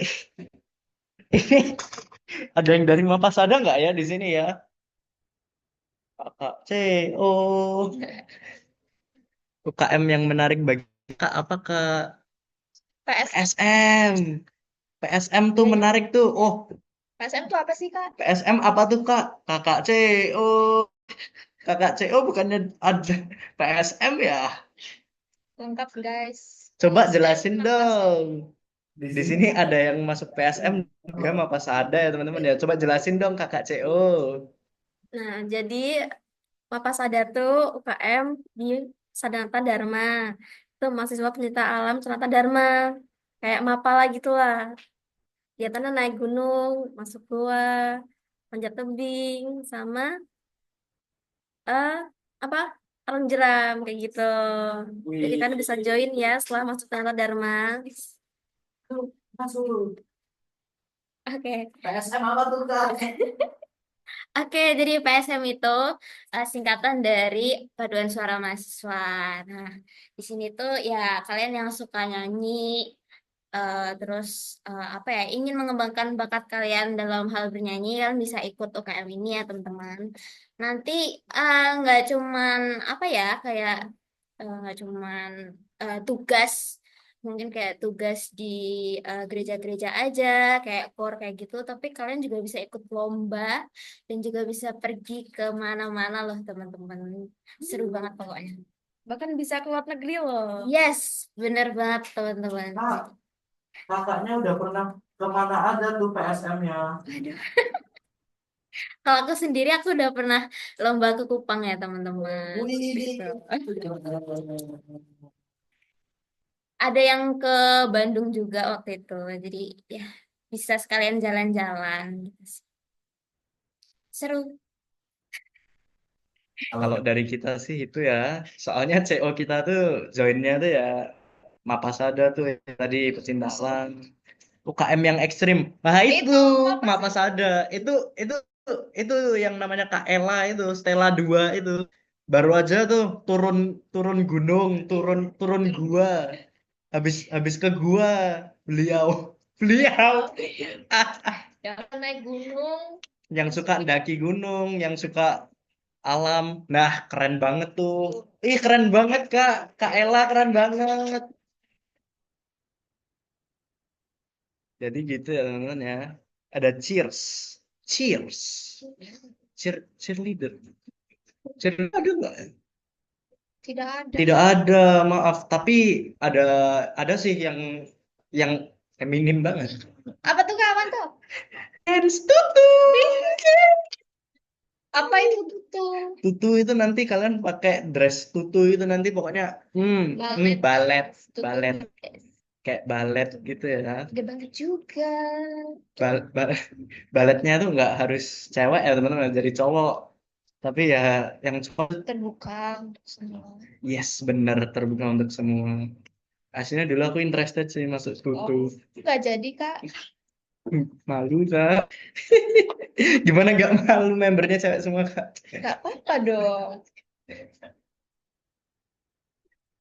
Speaker 1: ini ada yang dari Mapasada nggak ya di sini ya? Kakak C, oh UKM yang menarik bagi Kak apa Kak?
Speaker 2: PS.
Speaker 1: PSM. PSM tuh menarik tuh. Oh,
Speaker 2: PSM tuh apa sih Kak?
Speaker 1: PSM apa tuh Kak? Kakak C, oh Kakak C, oh bukannya ada PSM ya?
Speaker 2: Lengkap guys.
Speaker 1: Coba
Speaker 2: PSM,
Speaker 1: jelasin
Speaker 2: Mapasada.
Speaker 1: dong. Di sini ada yang masuk PSM juga Mapasada ya teman-teman ya. Coba jelasin dong Kakak CO.
Speaker 6: Nah, jadi Mapasada tuh UKM di Sanata Dharma. Itu mahasiswa pencinta alam Sanata Dharma. Kayak Mapala gitu lah. Kegiatannya naik gunung, masuk gua, panjat tebing, sama eh apa arung jeram kayak gitu. Jadi
Speaker 4: Wih,
Speaker 6: kan bisa join ya setelah masuk Tata Dharma. Oke.
Speaker 4: PSM apa tuh Kak?
Speaker 6: Oke, jadi PSM itu singkatan dari Paduan Suara Mahasiswa. Nah, di sini tuh ya kalian yang suka nyanyi, terus apa ya, ingin mengembangkan bakat kalian dalam hal bernyanyi, kalian bisa ikut UKM ini ya teman-teman. Nanti nggak cuman apa ya, kayak nggak cuman tugas, mungkin kayak tugas di gereja-gereja aja, kayak core kayak gitu, tapi kalian juga bisa ikut lomba dan juga bisa pergi ke mana-mana loh teman-teman. Seru banget pokoknya.
Speaker 2: Bahkan bisa ke luar negeri loh.
Speaker 6: Yes, bener banget teman-teman.
Speaker 4: Kak, kakaknya udah pernah kemana aja tuh PSM-nya?
Speaker 6: Aduh. Kalau aku sendiri aku udah pernah lomba ke Kupang ya teman-teman.
Speaker 4: Wih,
Speaker 6: Gitu. Ada yang ke Bandung juga waktu itu. Jadi ya bisa sekalian jalan-jalan gitu sih. Seru.
Speaker 1: Kalau dari kita sih itu ya, soalnya CO kita tuh joinnya tuh ya Mapasada tuh yang tadi pecinta alam, UKM yang ekstrim. Nah itu Mapasada, itu itu yang namanya Kak Ella itu, Stella 2 itu. Baru aja tuh turun turun gunung, turun turun gua. Habis ke gua beliau beliau
Speaker 2: Jangan naik gunung.
Speaker 1: yang suka ndaki gunung, yang suka alam. Nah, keren banget tuh. Ih, keren banget, Kak. Kak Ella keren banget. Jadi gitu ya, teman-teman ya. Ada cheers. Cheers. Cheerleader. Cheerleader ada nggak?
Speaker 2: Tidak ada.
Speaker 1: Tidak ada, maaf. Tapi ada ada sih yang feminim banget.
Speaker 2: Apa tuh kawan tuh?
Speaker 1: Dance tutu.
Speaker 2: Apa itu tuh?
Speaker 1: Tutu itu nanti kalian pakai dress tutu itu nanti pokoknya balet, balet kayak balet gitu ya.
Speaker 2: Gede banget juga.
Speaker 1: Bal bal- Baletnya tuh nggak harus cewek ya teman-teman, jadi cowok. Tapi ya yang cowok
Speaker 2: Terbuka untuk semua.
Speaker 1: yes bener terbuka untuk semua. Aslinya dulu aku interested sih masuk tutu.
Speaker 2: Nggak jadi kak.
Speaker 1: Malu kak. Gimana nggak malu membernya cewek semua kak?
Speaker 2: Nggak apa-apa dong.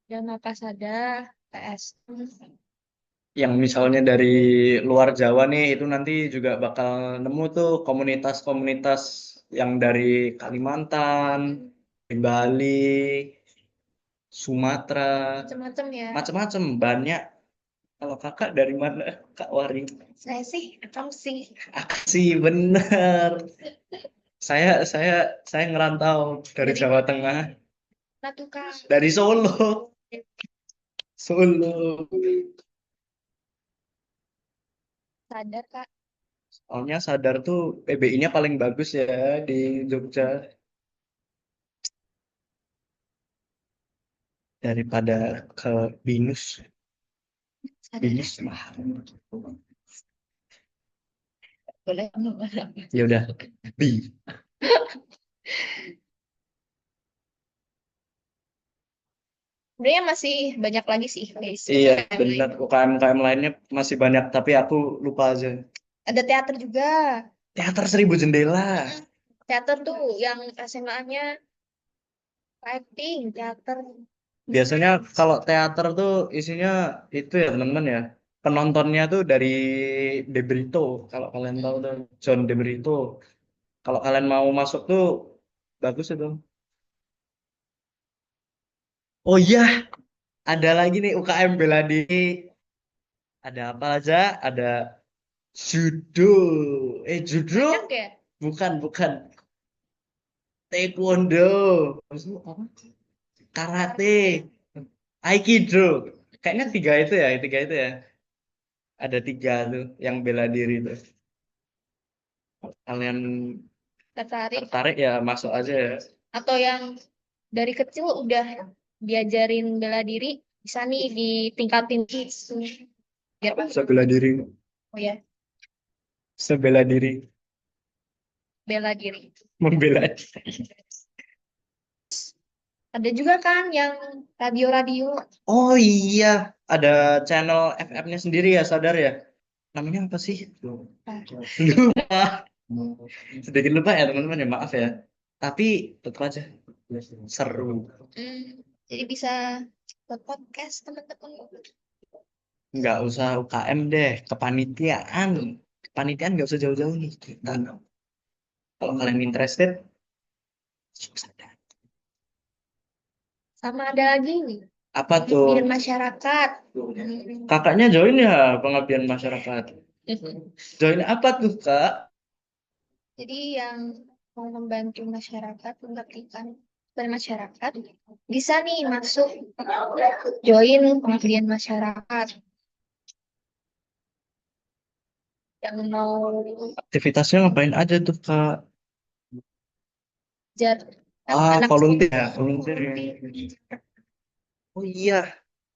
Speaker 2: Dan Mapasada, PS.
Speaker 1: Yang misalnya dari luar Jawa nih itu nanti juga bakal nemu tuh komunitas-komunitas yang dari Kalimantan, di Bali, Sumatera,
Speaker 2: Macam-macam ya.
Speaker 1: macam-macam banyak. Kalau kakak dari mana, Kak Wari?
Speaker 2: Saya sih, kamu sih.
Speaker 1: Aku sih bener. Saya saya saya ngerantau dari
Speaker 2: Dari
Speaker 1: Jawa
Speaker 2: mana?
Speaker 1: Tengah,
Speaker 2: Nah tuh kak.
Speaker 1: dari Solo, Solo.
Speaker 2: Sadar kak.
Speaker 1: Soalnya Sadar tuh PBI-nya paling bagus ya di Jogja daripada ke Binus.
Speaker 2: Sadar.
Speaker 1: Binus mahal.
Speaker 2: Boleh.
Speaker 1: Ya udah, B.
Speaker 2: Sebenarnya masih banyak lagi sih guys.
Speaker 1: Iya, benar. UKM-UKM lainnya masih banyak, tapi aku lupa aja.
Speaker 2: Ada teater juga.
Speaker 1: Teater Seribu Jendela.
Speaker 2: Teater tuh yang SMA-nya acting, teater.
Speaker 1: Biasanya kalau teater tuh isinya itu ya teman-teman ya. Penontonnya tuh dari De Brito. Kalau kalian tahu tuh John De Brito. Kalau kalian mau masuk tuh bagus itu. Oh iya, ada lagi nih UKM bela diri. Ada apa aja? Ada judo. Judo?
Speaker 2: Banyak ya?
Speaker 1: Bukan. Taekwondo. Maksudnya apa? Karate. Aikido. Kayaknya tiga itu ya. Ada tiga tuh yang bela diri tuh. Kalian
Speaker 2: Tertarik.
Speaker 1: tertarik ya masuk aja ya.
Speaker 2: Atau yang dari kecil udah diajarin bela diri, bisa nih ditingkatin gitu. Biar
Speaker 1: Bisa bela diri.
Speaker 2: oh ya.
Speaker 1: Bisa bela diri.
Speaker 2: bela diri.
Speaker 1: Membela diri.
Speaker 2: Ada juga kan yang radio-radio.
Speaker 1: Oh iya, ada channel FF-nya sendiri ya, sadar ya? Namanya apa sih? Lupa. Sedikit lupa ya teman-teman ya, maaf ya. Tapi tetap aja seru.
Speaker 2: Jadi bisa buat podcast teman-teman.
Speaker 1: Nggak usah UKM deh, kepanitiaan. Kepanitiaan nggak usah jauh-jauh nih. Kita. Kalau kalian interested,
Speaker 2: Sama ada lagi nih,
Speaker 1: apa tuh?
Speaker 2: pengabdian masyarakat.
Speaker 1: Kakaknya join ya pengabdian masyarakat. Join apa tuh, Kak?
Speaker 2: Jadi yang mau membantu masyarakat, mengabdikan kepada masyarakat, bisa nih masuk join pengabdian masyarakat. Yang mau
Speaker 1: Aktivitasnya ngapain aja tuh, Kak?
Speaker 2: jar
Speaker 1: Ah, volunteer ya, volunteer ya. Oh iya,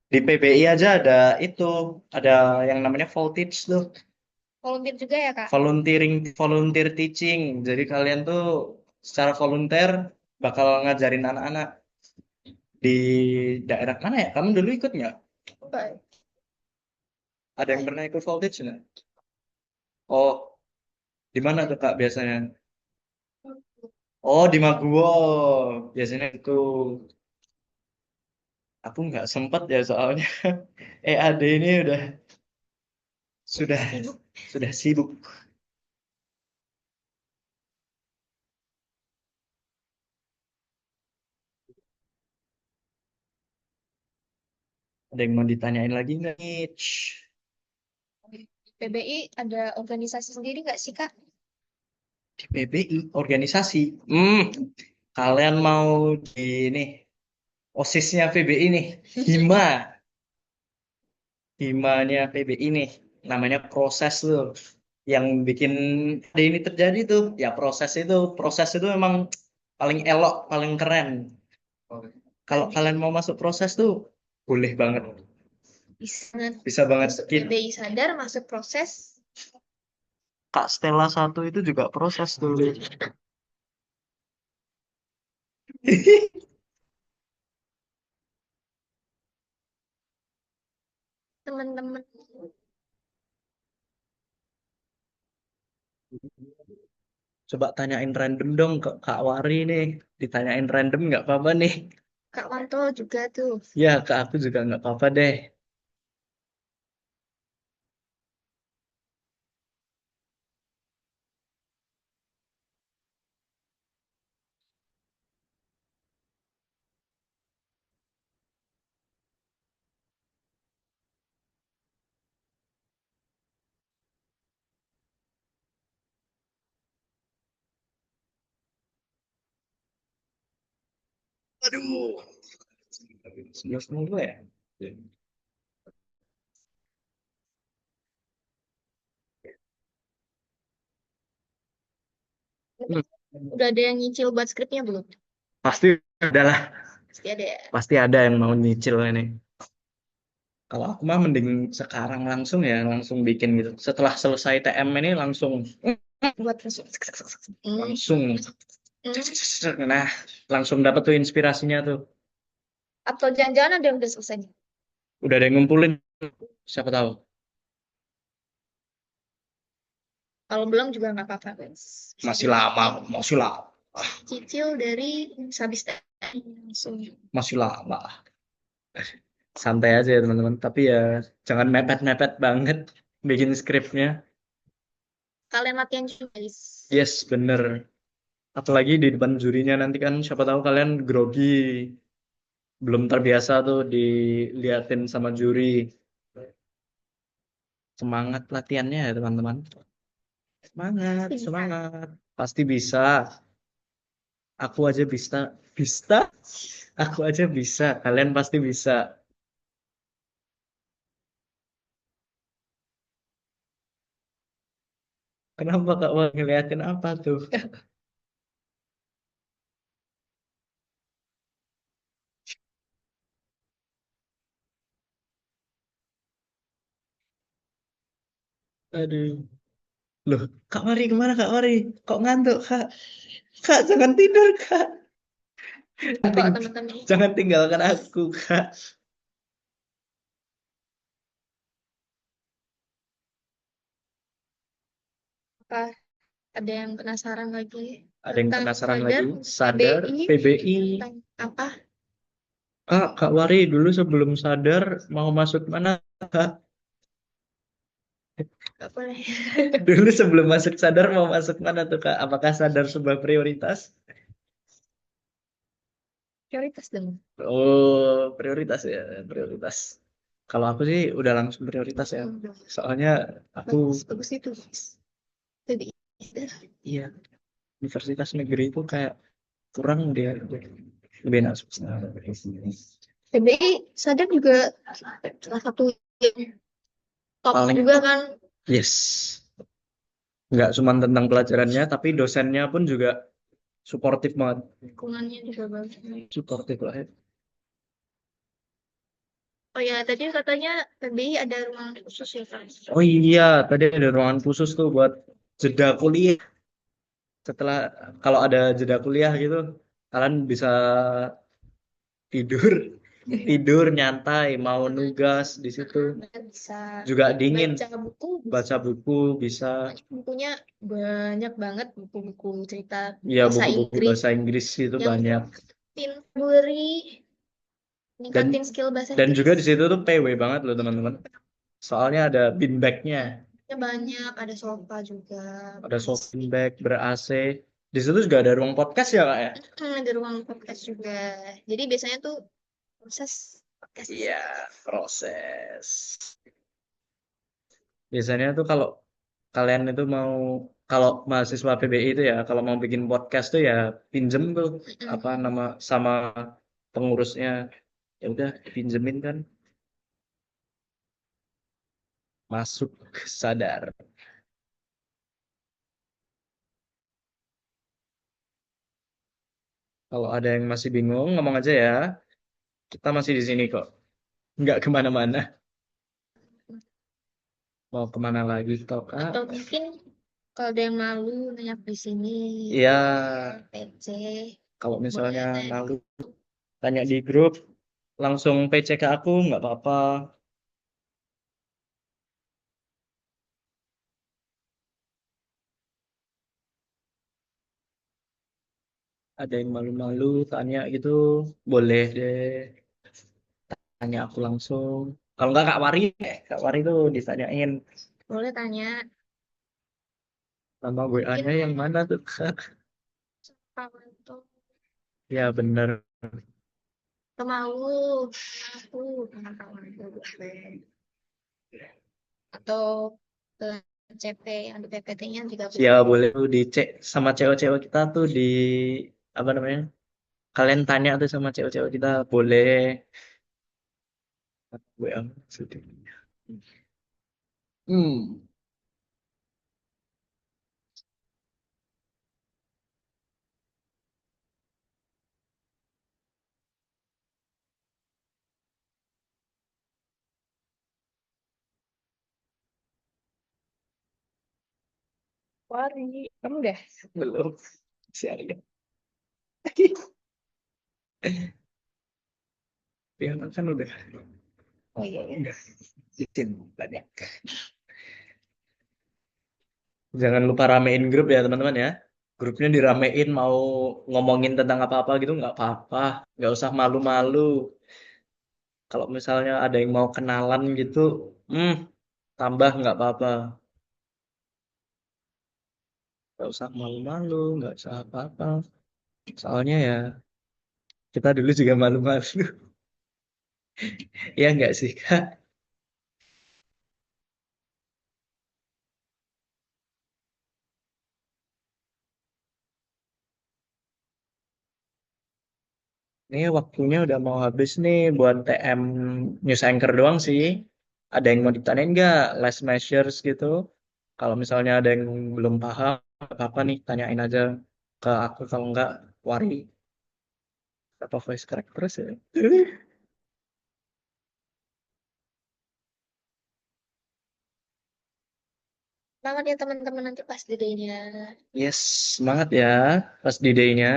Speaker 1: di PBI aja ada itu, ada yang namanya voltage tuh,
Speaker 2: volunteer juga ya Kak.
Speaker 1: volunteer teaching. Jadi kalian tuh secara volunteer bakal ngajarin anak-anak di daerah mana ya? Kamu dulu ikut nggak? Ada yang pernah ikut voltage nggak? Oh, di mana tuh Kak biasanya? Oh, di Maguwo. Biasanya itu. Aku nggak sempat ya soalnya EAD ini sudah sudah sibuk. Ada yang mau ditanyain lagi nggak nih?
Speaker 2: PBI ada organisasi sendiri nggak sih Kak?
Speaker 1: Di PBI organisasi. Kalian mau di ini OSIS-nya PBI nih, Himanya PBI nih, namanya proses tuh. Yang bikin ada ini terjadi tuh, ya proses itu memang paling elok, paling keren. Kalau kalian mau masuk proses tuh, boleh banget. Bisa banget skip.
Speaker 2: PBI sadar masuk proses.
Speaker 1: Kak Stella 1 itu juga proses tuh.
Speaker 2: Teman-teman.
Speaker 1: Coba tanyain random dong ke Kak Wari nih. Ditanyain random nggak apa-apa nih.
Speaker 2: Kak Wanto juga tuh.
Speaker 1: Ya, ke aku juga nggak apa-apa deh. Aduh. 11.02 ya?
Speaker 2: Udah ada yang nyicil buat skripnya belum?
Speaker 1: Pasti ada lah.
Speaker 2: Pasti ada ya.
Speaker 1: Pasti ada yang mau nyicil ini. Kalau aku mah mending sekarang langsung ya, langsung bikin gitu. Setelah selesai TM ini langsung
Speaker 2: Buat masuk.
Speaker 1: langsung nah, langsung dapat tuh inspirasinya tuh.
Speaker 2: Atau jangan-jangan ada yang udah selesai nih?
Speaker 1: Udah ada yang ngumpulin, siapa tahu.
Speaker 2: Kalau belum juga nggak apa-apa, guys.
Speaker 1: Masih lama, masih lama,
Speaker 2: Cicil dari habis langsung.
Speaker 1: masih lama. Santai aja ya teman-teman. Tapi ya jangan mepet-mepet banget bikin skripnya.
Speaker 2: Kalian latihan juga, guys.
Speaker 1: Yes, bener. Apalagi di depan jurinya nanti kan siapa tahu kalian grogi. Belum terbiasa tuh diliatin sama juri. Semangat latihannya ya teman-teman. Semangat,
Speaker 2: Bisa.
Speaker 1: semangat. Pasti bisa. Aku aja bisa. Bisa? Aku aja bisa. Kalian pasti bisa. Kenapa Kak mau ngeliatin apa tuh? Aduh. Loh, Kak Mari kemana Kak Mari? Kok ngantuk Kak? Kak jangan tidur Kak.
Speaker 2: Kok
Speaker 1: Ting-
Speaker 2: teman-teman
Speaker 1: Jangan tinggalkan aku Kak.
Speaker 2: apa? Ada yang penasaran lagi
Speaker 1: Ada yang
Speaker 2: tentang
Speaker 1: penasaran
Speaker 2: sadar,
Speaker 1: lagi? Sadar
Speaker 2: PBI,
Speaker 1: PBI.
Speaker 2: tentang apa?
Speaker 1: Kak Wari dulu sebelum sadar mau masuk mana Kak?
Speaker 2: Gak boleh.
Speaker 1: Dulu sebelum masuk sadar mau masuk mana tuh Kak? Apakah sadar sebuah prioritas?
Speaker 2: Prioritas dong.
Speaker 1: Oh, prioritas ya, prioritas. Kalau aku sih udah langsung prioritas ya. Soalnya aku
Speaker 2: Bagus, bagus itu. PBI.
Speaker 1: iya universitas negeri itu kayak kurang dia lebih enak swasta.
Speaker 2: PBI sadar juga salah satu yang top
Speaker 1: Paling
Speaker 2: juga kan,
Speaker 1: yes. Nggak cuma tentang pelajarannya, tapi dosennya pun juga suportif banget.
Speaker 2: lingkungannya juga bagus.
Speaker 1: Suportif lah ya.
Speaker 2: Oh ya, tadi katanya PBI ada ruangan khusus ya kan?
Speaker 1: Oh iya, tadi ada ruangan khusus tuh buat jeda kuliah. Setelah kalau ada jeda kuliah gitu, kalian bisa tidur, tidur nyantai, mau nugas di situ.
Speaker 2: Bisa
Speaker 1: Juga dingin,
Speaker 2: baca buku,
Speaker 1: baca buku bisa.
Speaker 2: bukunya banyak banget, buku-buku cerita
Speaker 1: Ya
Speaker 2: bahasa
Speaker 1: buku-buku
Speaker 2: Inggris
Speaker 1: bahasa Inggris itu
Speaker 2: yang
Speaker 1: banyak.
Speaker 2: beri
Speaker 1: Dan
Speaker 2: ningkatin skill bahasa
Speaker 1: dan juga di
Speaker 2: Inggris.
Speaker 1: situ tuh PW banget loh teman-teman. Soalnya ada beanbagnya,
Speaker 2: Banyak, ada sofa juga,
Speaker 1: ada soft bag ber AC. Di situ juga ada ruang podcast ya kak ya.
Speaker 2: ada ruang podcast juga. Jadi biasanya tuh proses podcast.
Speaker 1: Iya, proses. Biasanya tuh kalau kalian itu mau kalau mahasiswa PBI itu ya kalau mau bikin podcast tuh ya pinjem tuh apa nama sama pengurusnya ya udah pinjemin kan masuk sadar. Kalau ada yang masih bingung ngomong aja ya. Kita masih di sini kok. Nggak kemana-mana. Mau kemana lagi toh kak?
Speaker 2: Atau mungkin kalau ada yang malu nanya di sini,
Speaker 1: Ya
Speaker 2: PC,
Speaker 1: kalau misalnya
Speaker 2: boleh nanya.
Speaker 1: malu tanya di grup langsung PC ke aku nggak apa-apa. Ada yang malu-malu tanya gitu boleh deh tanya aku langsung. Kalau nggak Kak Wari tuh ditanyain
Speaker 2: Boleh tanya.
Speaker 1: nama
Speaker 2: Mungkin
Speaker 1: WA-nya yang mana tuh Kak?
Speaker 2: kawan tuh
Speaker 1: Ya bener.
Speaker 2: atau mau aku kawan-kawan tuh boleh. Atau ke CP yang di PPT-nya juga
Speaker 1: Ya
Speaker 2: boleh.
Speaker 1: boleh tuh dicek sama cewek-cewek kita tuh di apa namanya? Kalian tanya tuh sama cewek-cewek kita boleh WA. Hmm.
Speaker 2: Wari, kamu udah?
Speaker 1: Belum. Siarin. Ya kan udah.
Speaker 2: Oh iya ya.
Speaker 1: Udah. Izin banyak. Jangan lupa ramein grup ya teman-teman ya. Grupnya diramein mau ngomongin tentang apa-apa gitu nggak apa-apa. Nggak usah malu-malu. Kalau misalnya ada yang mau kenalan gitu, hmm, tambah nggak apa-apa. Nggak usah malu-malu, nggak usah apa-apa. Soalnya ya kita dulu juga malu-malu. Ya nggak sih Kak? Ini waktunya udah mau habis nih buat TM News Anchor doang sih. Ada yang mau ditanyain nggak? Last measures gitu. Kalau misalnya ada yang belum paham, apa-apa nih, tanyain aja ke aku. Kalau nggak, Wari. Apa voice crack terus ya?
Speaker 2: Banget ya teman-teman nanti pas di day-nya.
Speaker 1: Yes, semangat ya pas di day-nya.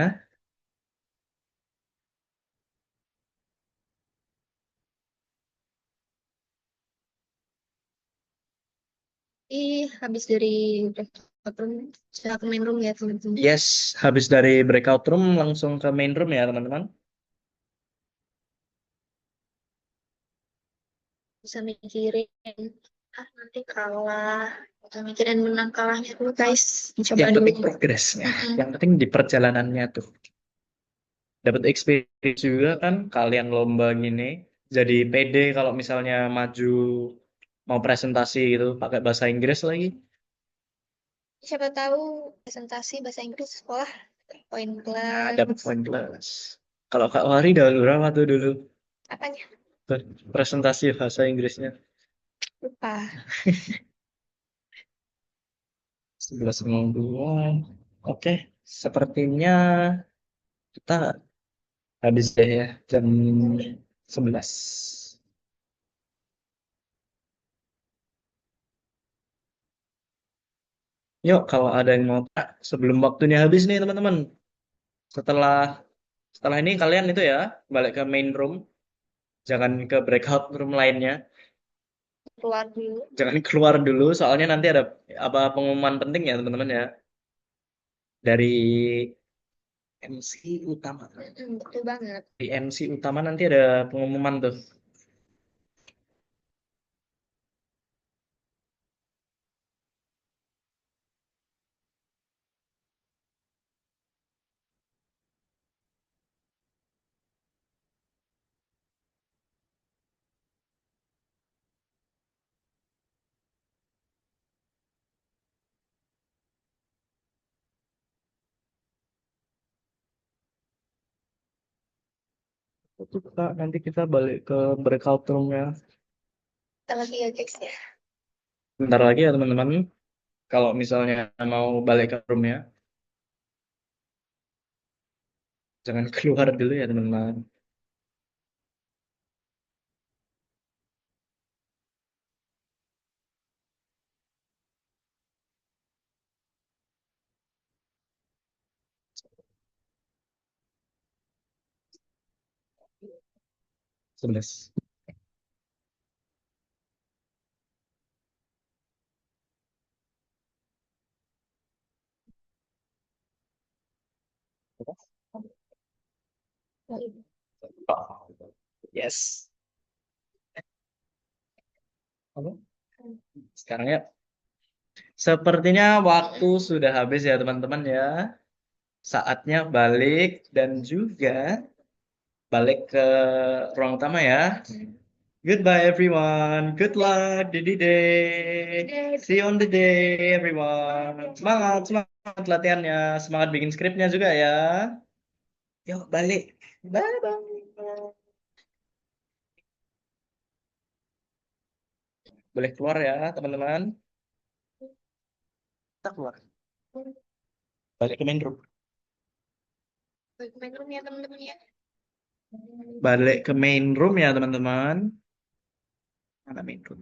Speaker 2: Habis dari breakout room, saya ke main room ya teman-teman.
Speaker 1: Yes, habis dari breakout room langsung ke main room ya teman-teman.
Speaker 2: Bisa mikirin, nanti kalah. Bisa mikirin menang kalahnya dulu guys. Coba
Speaker 1: Yang
Speaker 2: dulu.
Speaker 1: penting progresnya, yang penting di perjalanannya tuh. Dapat experience juga kan kalian lomba gini. Jadi pede kalau misalnya maju mau presentasi gitu pakai bahasa Inggris lagi.
Speaker 2: Siapa tahu presentasi bahasa Inggris sekolah poin
Speaker 1: Nah,
Speaker 2: plus.
Speaker 1: dapat poin plus. Kalau Kak Wari dulu berapa tuh dulu
Speaker 2: Apanya?
Speaker 1: presentasi bahasa Inggrisnya?
Speaker 2: Lupa.
Speaker 1: 11,2. Oke, sepertinya kita habis deh ya jam 11. Yuk, kalau ada yang mau sebelum waktunya habis nih teman-teman. Setelah setelah ini kalian itu ya balik ke main room, jangan ke breakout room lainnya,
Speaker 2: Keluar dulu.
Speaker 1: jangan keluar dulu soalnya nanti ada apa pengumuman penting ya teman-teman ya dari MC utama.
Speaker 2: Betul banget.
Speaker 1: Di MC utama nanti ada pengumuman tuh. Itu Kak, nanti kita balik ke breakout room ya.
Speaker 2: Kita lagi ya guys ya.
Speaker 1: Bentar lagi ya teman-teman. Kalau misalnya mau balik ke room ya, jangan keluar dulu ya teman-teman. Sebelas. Oh, yes. Oke. Sekarang ya. Sepertinya waktu sudah habis ya teman-teman ya. Saatnya balik dan juga balik ke ruang utama ya. Goodbye everyone. Good luck di day. See you on the day everyone. Semangat, semangat latihannya. Semangat bikin skripnya juga ya. Yuk balik. Bye bye. Boleh keluar ya teman-teman. Kita keluar. Balik ke main room.
Speaker 2: Main room ya teman-teman ya.
Speaker 1: Balik ke main room ya teman-teman. Mana main room?